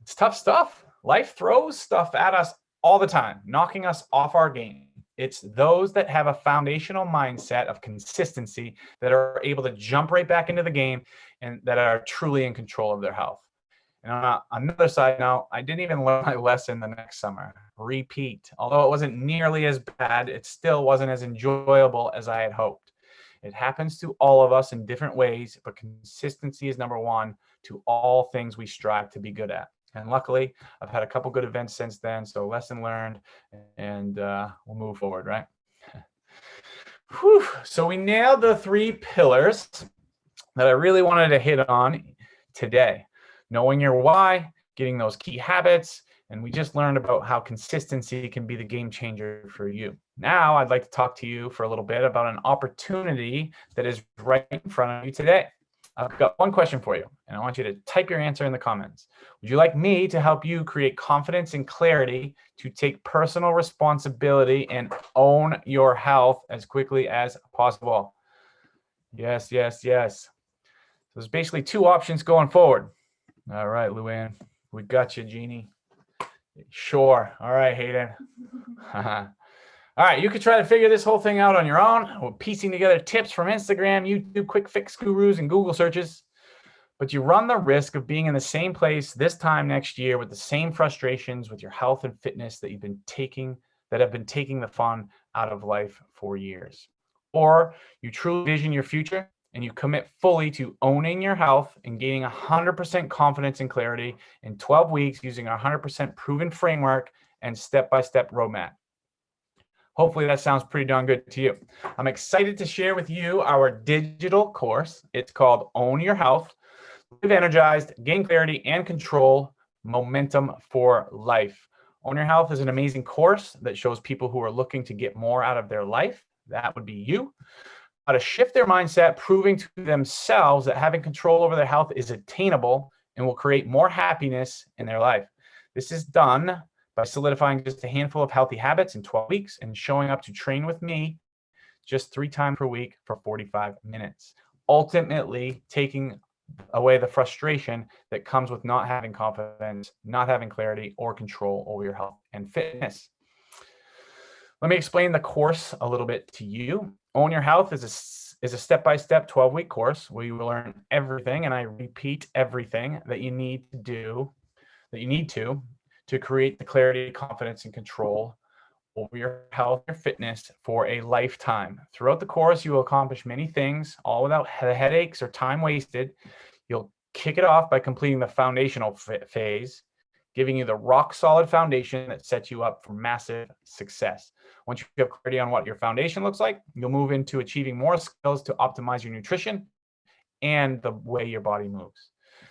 it's tough stuff. Life throws stuff at us all the time, knocking us off our game. It's those that have a foundational mindset of consistency that are able to jump right back into the game and that are truly in control of their health. And on another side note, I didn't even learn my lesson the next summer. Repeat. Although it wasn't nearly as bad, it still wasn't as enjoyable as I had hoped. It happens to all of us in different ways, but consistency is number one to all things we strive to be good at. And luckily, I've had a couple good events since then, so lesson learned, and we'll move forward, right? Whew. So we nailed the 3 pillars that I really wanted to hit on today. Knowing your why, getting those key habits, and we just learned about how consistency can be the game changer for you. Now, I'd like to talk to you for a little bit about an opportunity that is right in front of you today. I've got one question for you, and I want you to type your answer in the comments. Would you like me to help you create confidence and clarity to take personal responsibility and own your health as quickly as possible? Yes, yes, yes. So there's basically 2 options going forward. All right, Luann, we got you, Jeannie. Sure. All right, Hayden. All right, you can try to figure this whole thing out on your own. We're piecing together tips from Instagram, YouTube, quick fix gurus, and Google searches. But you run the risk of being in the same place this time next year with the same frustrations with your health and fitness that have been taking the fun out of life for years. Or you truly vision your future and you commit fully to owning your health and gaining 100% confidence and clarity in 12 weeks using our 100% proven framework and step-by-step roadmap. Hopefully that sounds pretty darn good to you. I'm excited to share with you our digital course. It's called Own Your Health, Live Energized, Gain Clarity and Control, Momentum for Life. Own Your Health is an amazing course that shows people who are looking to get more out of their life. That would be you. How to shift their mindset, proving to themselves that having control over their health is attainable and will create more happiness in their life. This is done by solidifying just a handful of healthy habits in 12 weeks and showing up to train with me just 3 times per week for 45 minutes. Ultimately, taking away the frustration that comes with not having confidence, not having clarity or control over your health and fitness. Let me explain the course a little bit to you. Own Your Health is a step-by-step 12-week course where you will learn everything, and I repeat everything that you need to create the clarity, confidence, and control over your health or fitness for a lifetime. Throughout the course, you will accomplish many things, all without headaches or time wasted. You'll kick it off by completing the foundational phase, giving you the rock-solid foundation that sets you up for massive success. Once you have clarity on what your foundation looks like, you'll move into achieving more skills to optimize your nutrition and the way your body moves.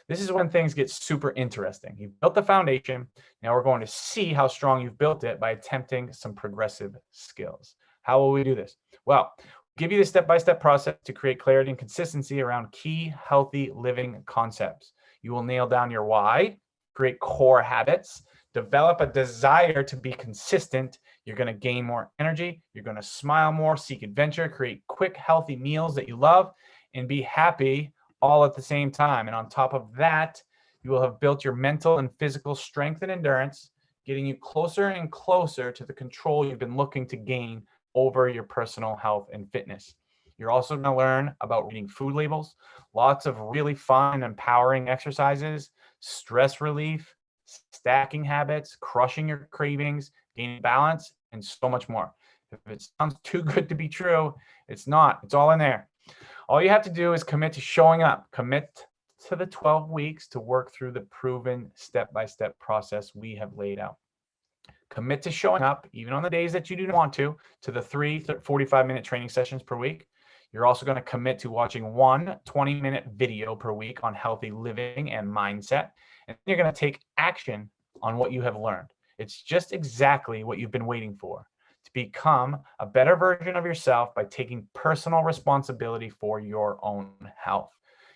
This is when things get super interesting. You've built the foundation. Now we're going to see how strong you've built it by attempting some progressive skills. How will we do this? Well, we'll give you the step-by-step process to create clarity and consistency around key healthy living concepts. You will nail down your why, create core habits, develop a desire to be consistent. You're going to gain more energy. You're going to smile more, seek adventure, create quick, healthy meals that you love, and be happy all at the same time. And on top of that, you will have built your mental and physical strength and endurance, getting you closer and closer to the control you've been looking to gain over your personal health and fitness. You're also going to learn about reading food labels, lots of really fun and empowering exercises, stress relief, stacking habits, crushing your cravings, gaining balance, and so much more. If it sounds too good to be true, it's not. It's all in there. All you have to do is commit to showing up, commit to the 12 weeks to work through the proven step-by-step process we have laid out. Commit to showing up, even on the days that you do not want to the 3 45-minute training sessions per week. You're also going to commit to watching 1 20-minute video per week on healthy living and mindset. And you're going to take action on what you have learned. It's just exactly what you've been waiting for, to become a better version of yourself by taking personal responsibility for your own health.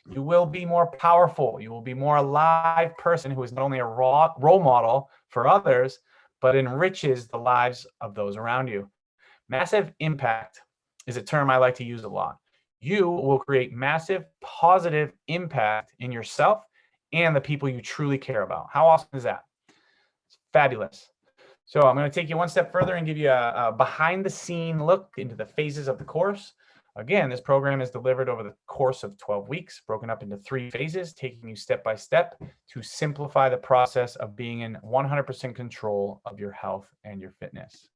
You will be more powerful. You will be more alive person who is not only a role model for others, but enriches the lives of those around you. Massive impact is a term I like to use a lot. You will create massive positive impact in yourself and the people you truly care about. How awesome is that? It's fabulous. So I'm going to take you one step further and give you a behind the scene look into the phases of the course. Again, this program is delivered over the course of 12 weeks, broken up into 3 phases, taking you step by step to simplify the process of being in 100% control of your health and your fitness.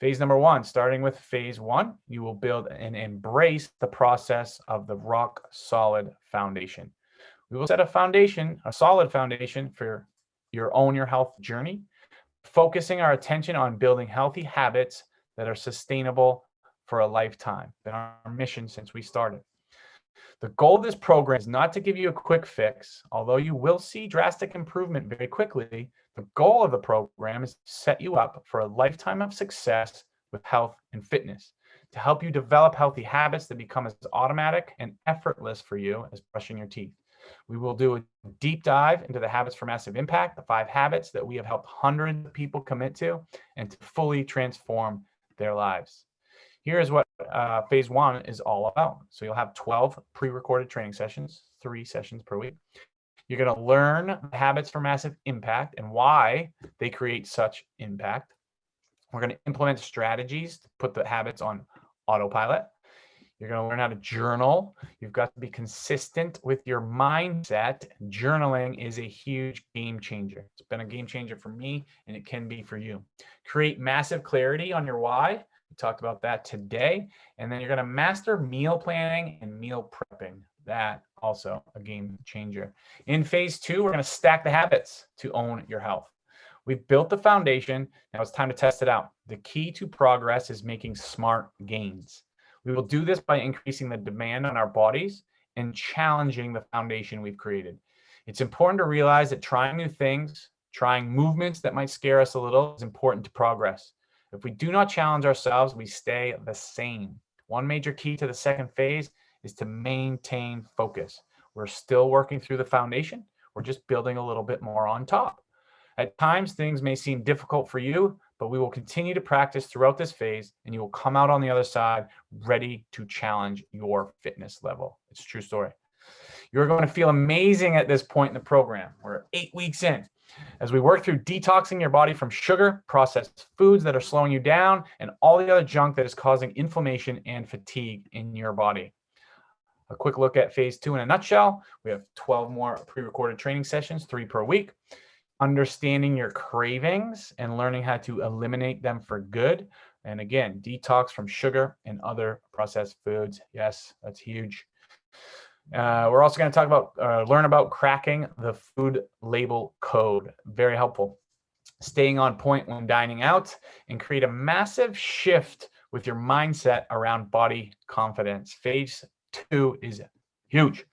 Phase number 1, starting with phase 1, you will build and embrace the process of the rock solid foundation. We will set a foundation, a solid foundation for your health journey, focusing our attention on building healthy habits that are sustainable for a lifetime. Been our mission since we started. The goal of this program is not to give you a quick fix, although you will see drastic improvement very quickly. The goal of the program is to set you up for a lifetime of success with health and fitness, to help you develop healthy habits that become as automatic and effortless for you as brushing your teeth. We will do a deep dive into the habits for massive impact, the 5 habits that we have helped hundreds of people commit to and to fully transform their lives. Here is what phase 1 is all about. So you'll have 12 pre-recorded training sessions, 3 sessions per week. You're going to learn habits for massive impact and why they create such impact. We're going to implement strategies to put the habits on autopilot. You're going to learn how to journal. You've got to be consistent with your mindset. Journaling is a huge game changer. It's been a game changer for me, and it can be for you. Create massive clarity on your why. We talked about that today. And then you're going to master meal planning and meal prepping. That also a game changer. In phase 2, we're going to stack the habits to own your health. We've built the foundation. Now it's time to test it out. The key to progress is making smart gains. We will do this by increasing the demand on our bodies and challenging the foundation we've created. It's important to realize that trying new things, trying movements that might scare us a little is important to progress. If we do not challenge ourselves, we stay the same. One major key to the second phase is to maintain focus. We're still working through the foundation. We're just building a little bit more on top. At times, things may seem difficult for you, but we will continue to practice throughout this phase, and you will come out on the other side ready to challenge your fitness level. It's a true story. You're going to feel amazing at this point in the program. We're 8 weeks in. As we work through detoxing your body from sugar, processed foods that are slowing you down, and all the other junk that is causing inflammation and fatigue in your body. A quick look at phase 2 in a nutshell. We have 12 more pre-recorded training sessions, 3 per week. Understanding your cravings and learning how to eliminate them for good. And again, detox from sugar and other processed foods. Yes, that's huge. We're also going to talk about, learn about cracking the food label code. Very helpful. Staying on point when dining out and create a massive shift with your mindset around body confidence. Phase 2 is huge.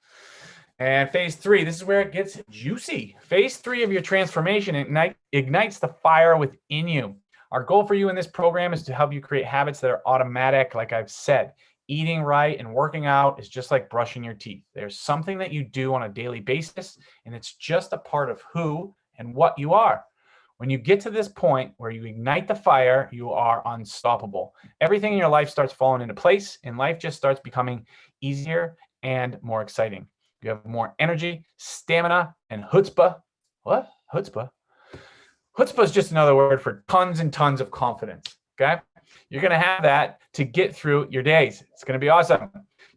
And phase 3, this is where it gets juicy. Phase 3 of your transformation ignites the fire within you. Our goal for you in this program is to help you create habits that are automatic, like I've said. Eating right and working out is just like brushing your teeth. There's something that you do on a daily basis, and it's just a part of who and what you are. When you get to this point where you ignite the fire, you are unstoppable. Everything in your life starts falling into place, and life just starts becoming easier and more exciting. You have more energy, stamina, and chutzpah. What? Chutzpah? Chutzpah is just another word for tons and tons of confidence, okay? You're going to have that to get through your days. It's going to be awesome.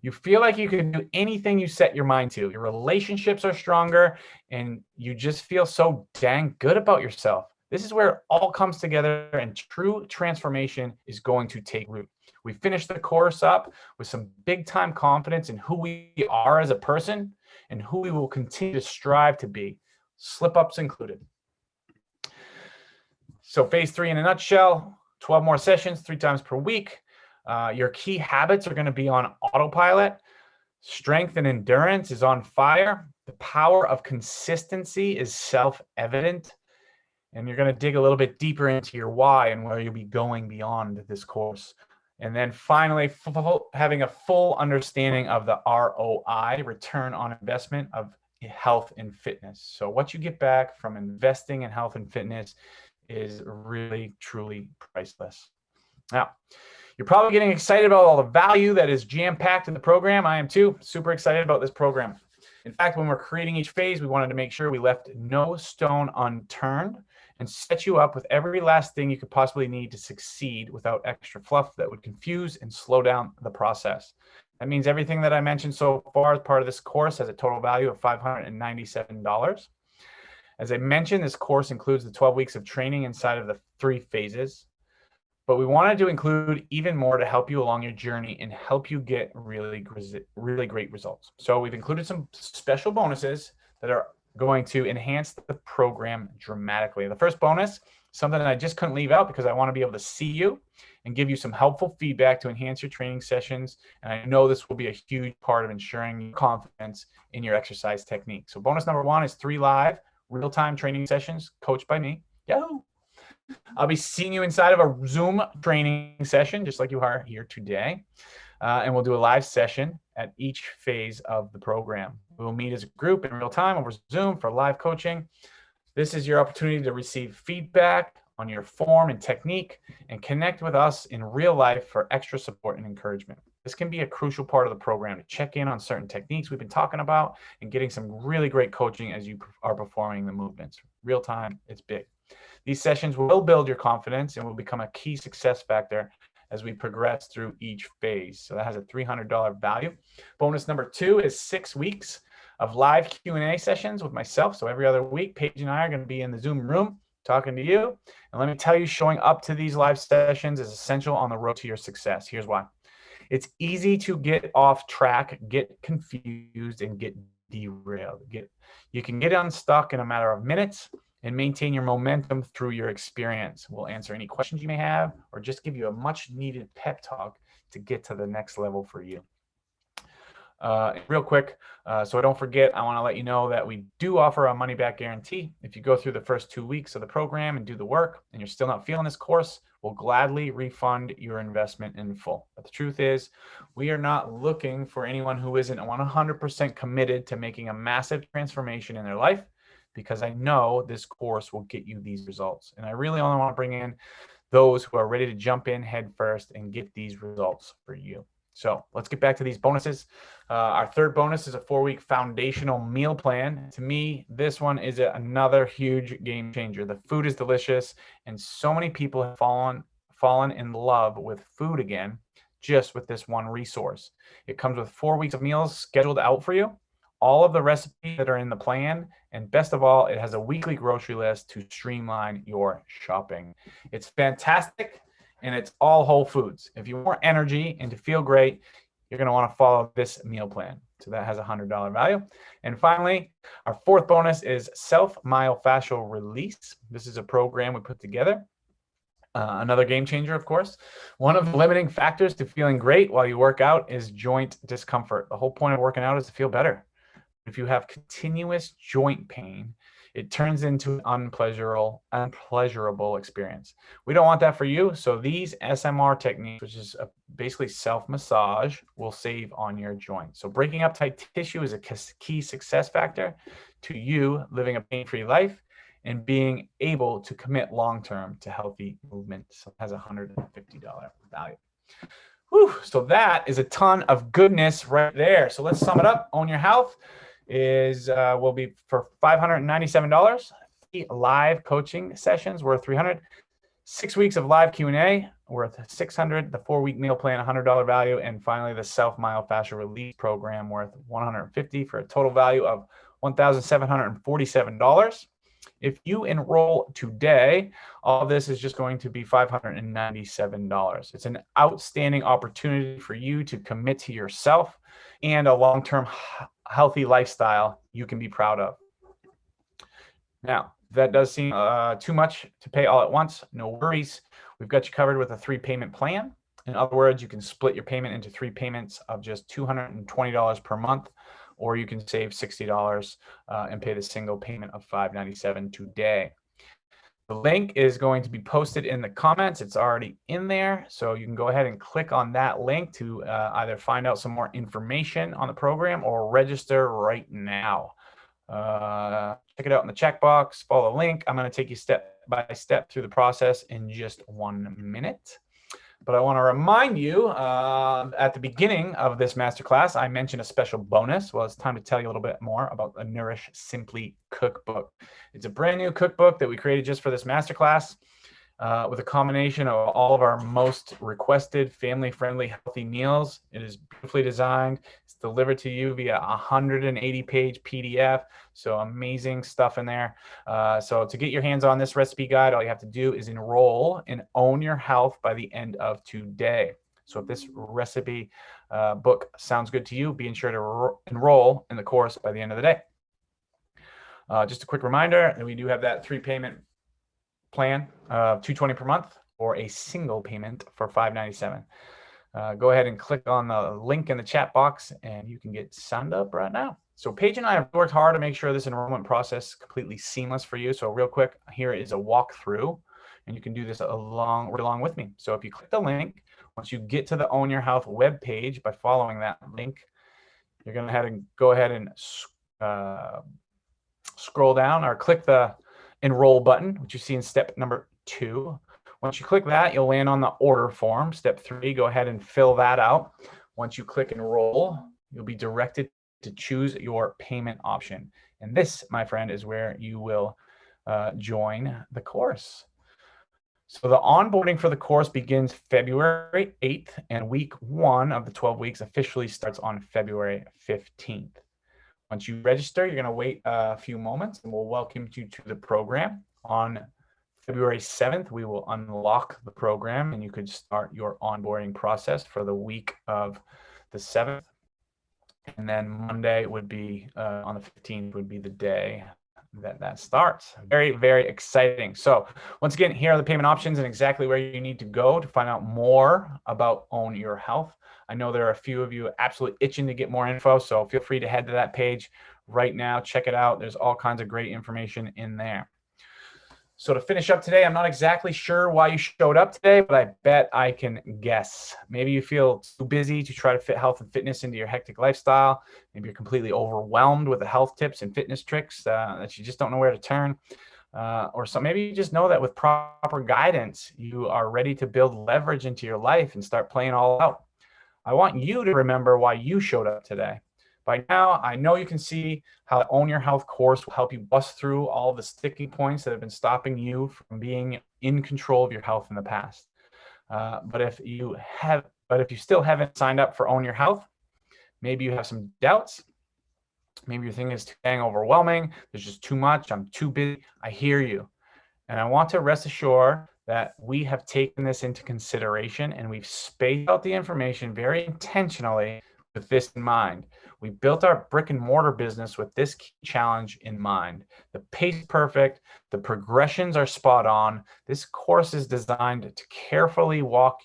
You feel like you can do anything you set your mind to. Your relationships are stronger, and you just feel so dang good about yourself. This is where it all comes together, and true transformation is going to take root. We finished the course up with some big-time confidence in who we are as a person and who we will continue to strive to be, slip-ups included. So phase 3 in a nutshell, 12 more sessions, 3 times per week. Your key habits are going to be on autopilot. Strength and endurance is on fire. The power of consistency is self-evident. And you're going to dig a little bit deeper into your why and where you'll be going beyond this course. And then finally, having a full understanding of the ROI, return on investment of health and fitness. So what you get back from investing in health and fitness is really, truly priceless. Now, you're probably getting excited about all the value that is jam-packed in the program. I am too, super excited about this program. In fact, when we're creating each phase, we wanted to make sure we left no stone unturned and set you up with every last thing you could possibly need to succeed without extra fluff that would confuse and slow down the process. That means everything that I mentioned so far as part of this course has a total value of $597. As I mentioned, this course includes the 12 weeks of training inside of the 3 phases, but we wanted to include even more to help you along your journey and help you get really great results. So we've included some special bonuses that are going to enhance the program dramatically. The first bonus, something that I just couldn't leave out because I want to be able to see you and give you some helpful feedback to enhance your training sessions. And I know this will be a huge part of ensuring your confidence in your exercise technique. So bonus number 1 is 3 live real-time training sessions coached by me. Yahoo! I'll be seeing you inside of a Zoom training session, just like you are here today. And we'll do a live session at each phase of the program. We'll meet as a group in real time over Zoom for live coaching. This is your opportunity to receive feedback on your form and technique and connect with us in real life for extra support and encouragement. This can be a crucial part of the program to check in on certain techniques we've been talking about and getting some really great coaching as you are performing the movements. Real time, it's big. These sessions will build your confidence and will become a key success factor as we progress through each phase. So that has a $300 value. Bonus number 2 is 6 weeks of live Q&A sessions with myself. So every other week, Paige and I are going to be in the Zoom room talking to you. And let me tell you, showing up to these live sessions is essential on the road to your success. Here's why. It's easy to get off track, get confused, and get derailed. You can get unstuck in a matter of minutes and maintain your momentum through your experience. We'll answer any questions you may have or just give you a much needed pep talk to get to the next level for you. Real quick, so don't forget, I want to let you know that we do offer a money back guarantee. If you go through the first 2 weeks of the program and do the work and you're still not feeling this course, we'll gladly refund your investment in full. But the truth is, we are not looking for anyone who isn't 100% committed to making a massive transformation in their life, because I know this course will get you these results. And I really only want to bring in those who are ready to jump in head first and get these results for you. So let's get back to these bonuses. Our third bonus is a 4-week foundational meal plan. To me, this one is another huge game changer. The food is delicious, and so many people have fallen in love with food again just with this one resource. It comes with 4 weeks of meals scheduled out for you, all of the recipes that are in the plan, and best of all, it has a weekly grocery list to streamline your shopping. It's fantastic, and it's all whole foods. If you want energy and to feel great, you're going to want to follow this meal plan. So that has a $100 value. And finally, our fourth bonus is self-myofascial release. This is a program we put together. Another game changer, of course. One of the limiting factors to feeling great while you work out is joint discomfort. The whole point of working out is to feel better. If you have continuous joint pain, it turns into an unpleasurable experience. We don't want that for you. So these SMR techniques, which is basically self-massage, will save on your joints. So breaking up tight tissue is a key success factor to you living a pain-free life and being able to commit long-term to healthy movement. So it has a $150 value. Whew, so that is a ton of goodness right there. So let's sum it up. Own Your Health will be for $597. 3 live coaching sessions worth $300. 6 weeks of live Q&A worth $600. The 4-week meal plan, $100 value. And finally, the self-myofascial release program worth $150 for a total value of $1,747. If you enroll today, all of this is just going to be $597. It's an outstanding opportunity for you to commit to yourself and a long-term healthy lifestyle you can be proud of. Now, If that does seem too much to pay all at once, no worries. We've got you covered with a 3-payment plan. In other words, you can split your payment into 3 payments of just $220 per month, or you can save $60 and pay the single payment of $597 today. The link is going to be posted in the comments. It's already in there. So you can go ahead and click on that link to either find out some more information on the program or register right now. Check it out in the checkbox, follow the link. I'm going to take you step by step through the process in just 1 minute. But I want to remind you at the beginning of this masterclass, I mentioned a special bonus. Well, it's time to tell you a little bit more about the Nourish Simply cookbook. It's a brand new cookbook that we created just for this masterclass with a combination of all of our most requested family-friendly healthy meals. It is beautifully designed. It's delivered to you via a 180-page PDF. So amazing stuff in there. So to get your hands on this recipe guide, all you have to do is enroll in Own Your Health by the end of today. So if this recipe book sounds good to you, be sure to enroll in the course by the end of the day. Just a quick reminder that we do have that 3-payment plan of $220 per month or a single payment for $597. Go ahead and click on the link in the chat box and you can get signed up right now. So Paige and I have worked hard to make sure this enrollment process is completely seamless for you. So real quick, here is a walkthrough and you can do this right along with me. So if you click the link, once you get to the Own Your Health webpage by following that link, you're going to go ahead and scroll down or click the enroll button, which you see in step number 2. Once you click that, you'll land on the order form. Step 3, go ahead and fill that out. Once you click enroll, you'll be directed to choose your payment option. And this, my friend, is where you will join the course. So the onboarding for the course begins February 8th, and week 1 of the 12 weeks officially starts on February 15th. Once you register, you're going to wait a few moments and we'll welcome you to the program. On February 7th, we will unlock the program and you could start your onboarding process for the week of the 7th. And then Monday would be, on the 15th would be the day that starts. Very, very exciting. So once again, here are the payment options and exactly where you need to go to find out more about Own Your Health. I know there are a few of you absolutely itching to get more info, so feel free to head to that page right now. Check it out. There's all kinds of great information in there. So to finish up today, I'm not exactly sure why you showed up today, but I bet I can guess. Maybe you feel too busy to try to fit health and fitness into your hectic lifestyle. Maybe you're completely overwhelmed with the health tips and fitness tricks that you just don't know where to turn. Or so maybe you just know that with proper guidance, you are ready to build leverage into your life and start playing all out. I want you to remember why you showed up today. By now, I know you can see how the Own Your Health course will help you bust through all the sticking points that have been stopping you from being in control of your health in the past. But if you still haven't signed up for Own Your Health, maybe you have some doubts. Maybe you're thinking it's too dang overwhelming. There's just too much. I'm too busy. I hear you. And I want to rest assured that we have taken this into consideration and we've spaced out the information very intentionally with this in mind. We built our brick and mortar business with this key challenge in mind. The pace is perfect. The progressions are spot on. This course is designed to carefully walk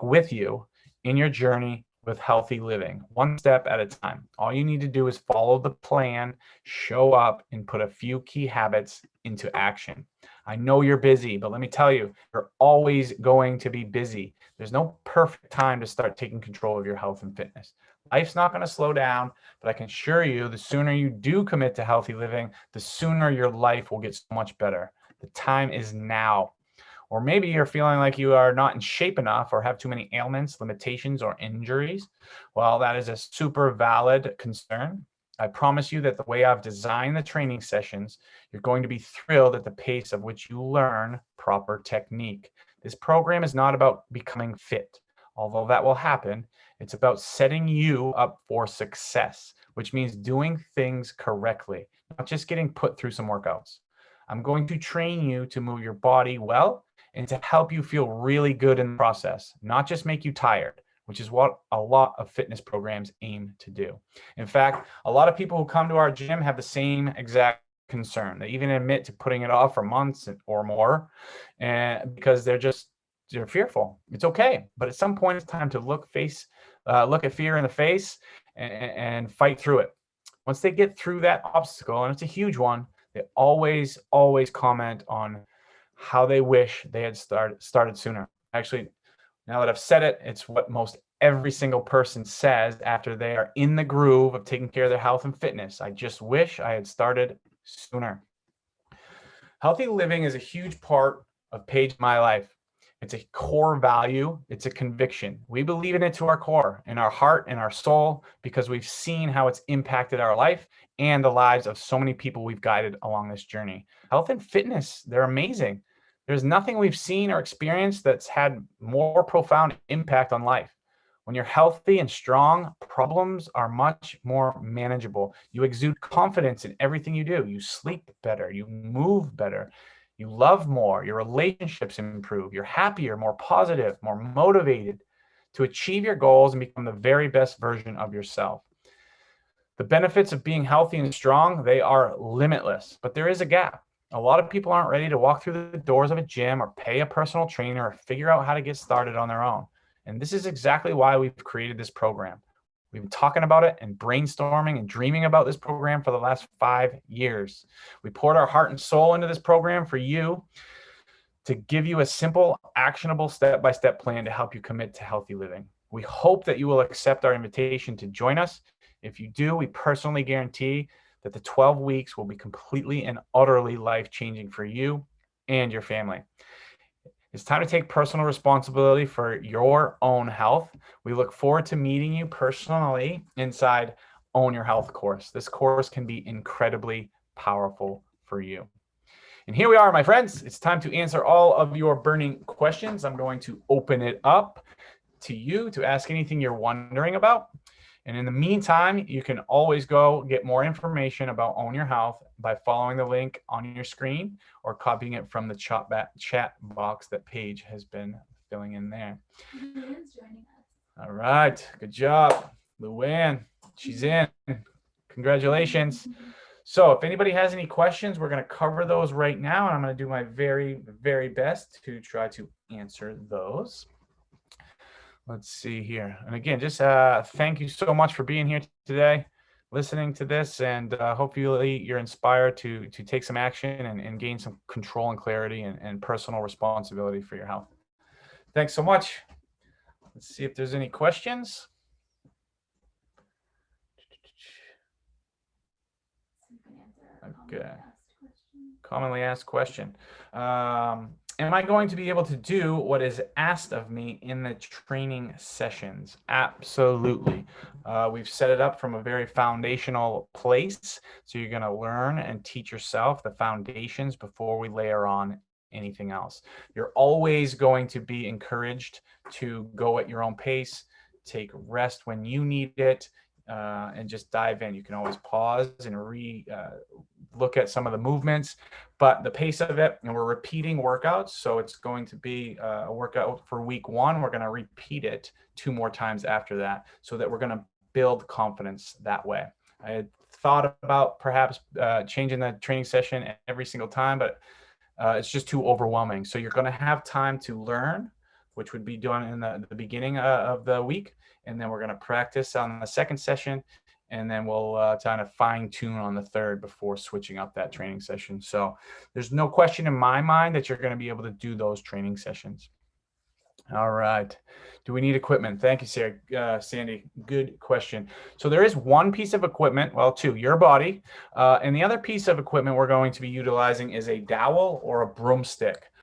with you in your journey with healthy living, one step at a time. All you need to do is follow the plan, show up, and put a few key habits into action. I know you're busy, but let me tell you, you're always going to be busy. There's no perfect time to start taking control of your health and fitness. Life's not going to slow down, but I can assure you, the sooner you do commit to healthy living, the sooner your life will get so much better. The time is now. Or maybe you're feeling like you are not in shape enough or have too many ailments, limitations, or injuries. Well, that is a super valid concern. I promise you that the way I've designed the training sessions, you're going to be thrilled at the pace of which you learn proper technique. This program is not about becoming fit, although that will happen. It's about setting you up for success, which means doing things correctly, not just getting put through some workouts. I'm going to train you to move your body well and to help you feel really good in the process, not just make you tired, which is what a lot of fitness programs aim to do. In fact, a lot of people who come to our gym have the same exact concern. They even admit to putting it off for months or more, and because they're fearful. It's okay, but at some point, it's time to look at fear in the face and fight through it. Once they get through that obstacle, and it's a huge one, they always comment on how they wish they had started sooner. Actually, now that I've said it, it's what most every single person says after they are in the groove of taking care of their health and fitness. I just wish I had started sooner. Healthy living is a huge part of Paige My Life. It's a core value. It's a conviction. We believe in it to our core, in our heart, in our soul, because we've seen how it's impacted our life and the lives of so many people we've guided along this journey. Health and fitness, they're amazing. There's nothing we've seen or experienced that's had more profound impact on life. When you're healthy and strong, problems are much more manageable. You exude confidence in everything you do. You sleep better. You move better. You love more, your relationships improve, you're happier, more positive, more motivated to achieve your goals and become the very best version of yourself. The benefits of being healthy and strong, they are limitless, but there is a gap. A lot of people aren't ready to walk through the doors of a gym or pay a personal trainer or figure out how to get started on their own. And this is exactly why we've created this program. We've been talking about it and brainstorming and dreaming about this program for the last 5 years. We poured our heart and soul into this program for you to give you a simple, actionable, step-by-step plan to help you commit to healthy living. We hope that you will accept our invitation to join us. If you do, we personally guarantee that the 12 weeks will be completely and utterly life-changing for you and your family. It's time to take personal responsibility for your own health. We look forward to meeting you personally inside Own Your Health course. This course can be incredibly powerful for you. And here we are, my friends. It's time to answer all of your burning questions. I'm going to open it up to you to ask anything you're wondering about. And in the meantime, you can always go get more information about Own Your Health by following the link on your screen or copying it from the chat box that Paige has been filling in there. Luann's joining us. All right. Good job, Luann. She's in. Congratulations. So if anybody has any questions, we're going to cover those right now. And I'm going to do my very, very best to try to answer those. Let's see here. And again, just thank you so much for being here today, listening to this, and hopefully you're inspired to take some action and gain some control and clarity and personal responsibility for your health. Thanks so much. Let's see if there's any questions. Okay. Commonly asked question. Am I going to be able to do what is asked of me in the training sessions? Absolutely. We've set it up from a very foundational place. So you're going to learn and teach yourself the foundations before we layer on anything else. You're always going to be encouraged to go at your own pace, take rest when you need it, and just dive in. You can always pause and look at some of the movements, but the pace of it, and we're repeating workouts. So it's going to be a workout for week 1. We're going to repeat it 2 more times after that so that we're going to build confidence that way. I had thought about perhaps changing the training session every single time, but it's just too overwhelming. So you're going to have time to learn, which would be done in the beginning of the week. And then we're going to practice on the second session. And then we'll kind of fine tune on the third before switching up that training session. So there's no question in my mind that you're going to be able to do those training sessions. All right. Do we need equipment? Thank you, Sarah, Sandy. Good question. So there is one piece of equipment, well, 2, your body. And the other piece of equipment we're going to be utilizing is a dowel or a broomstick.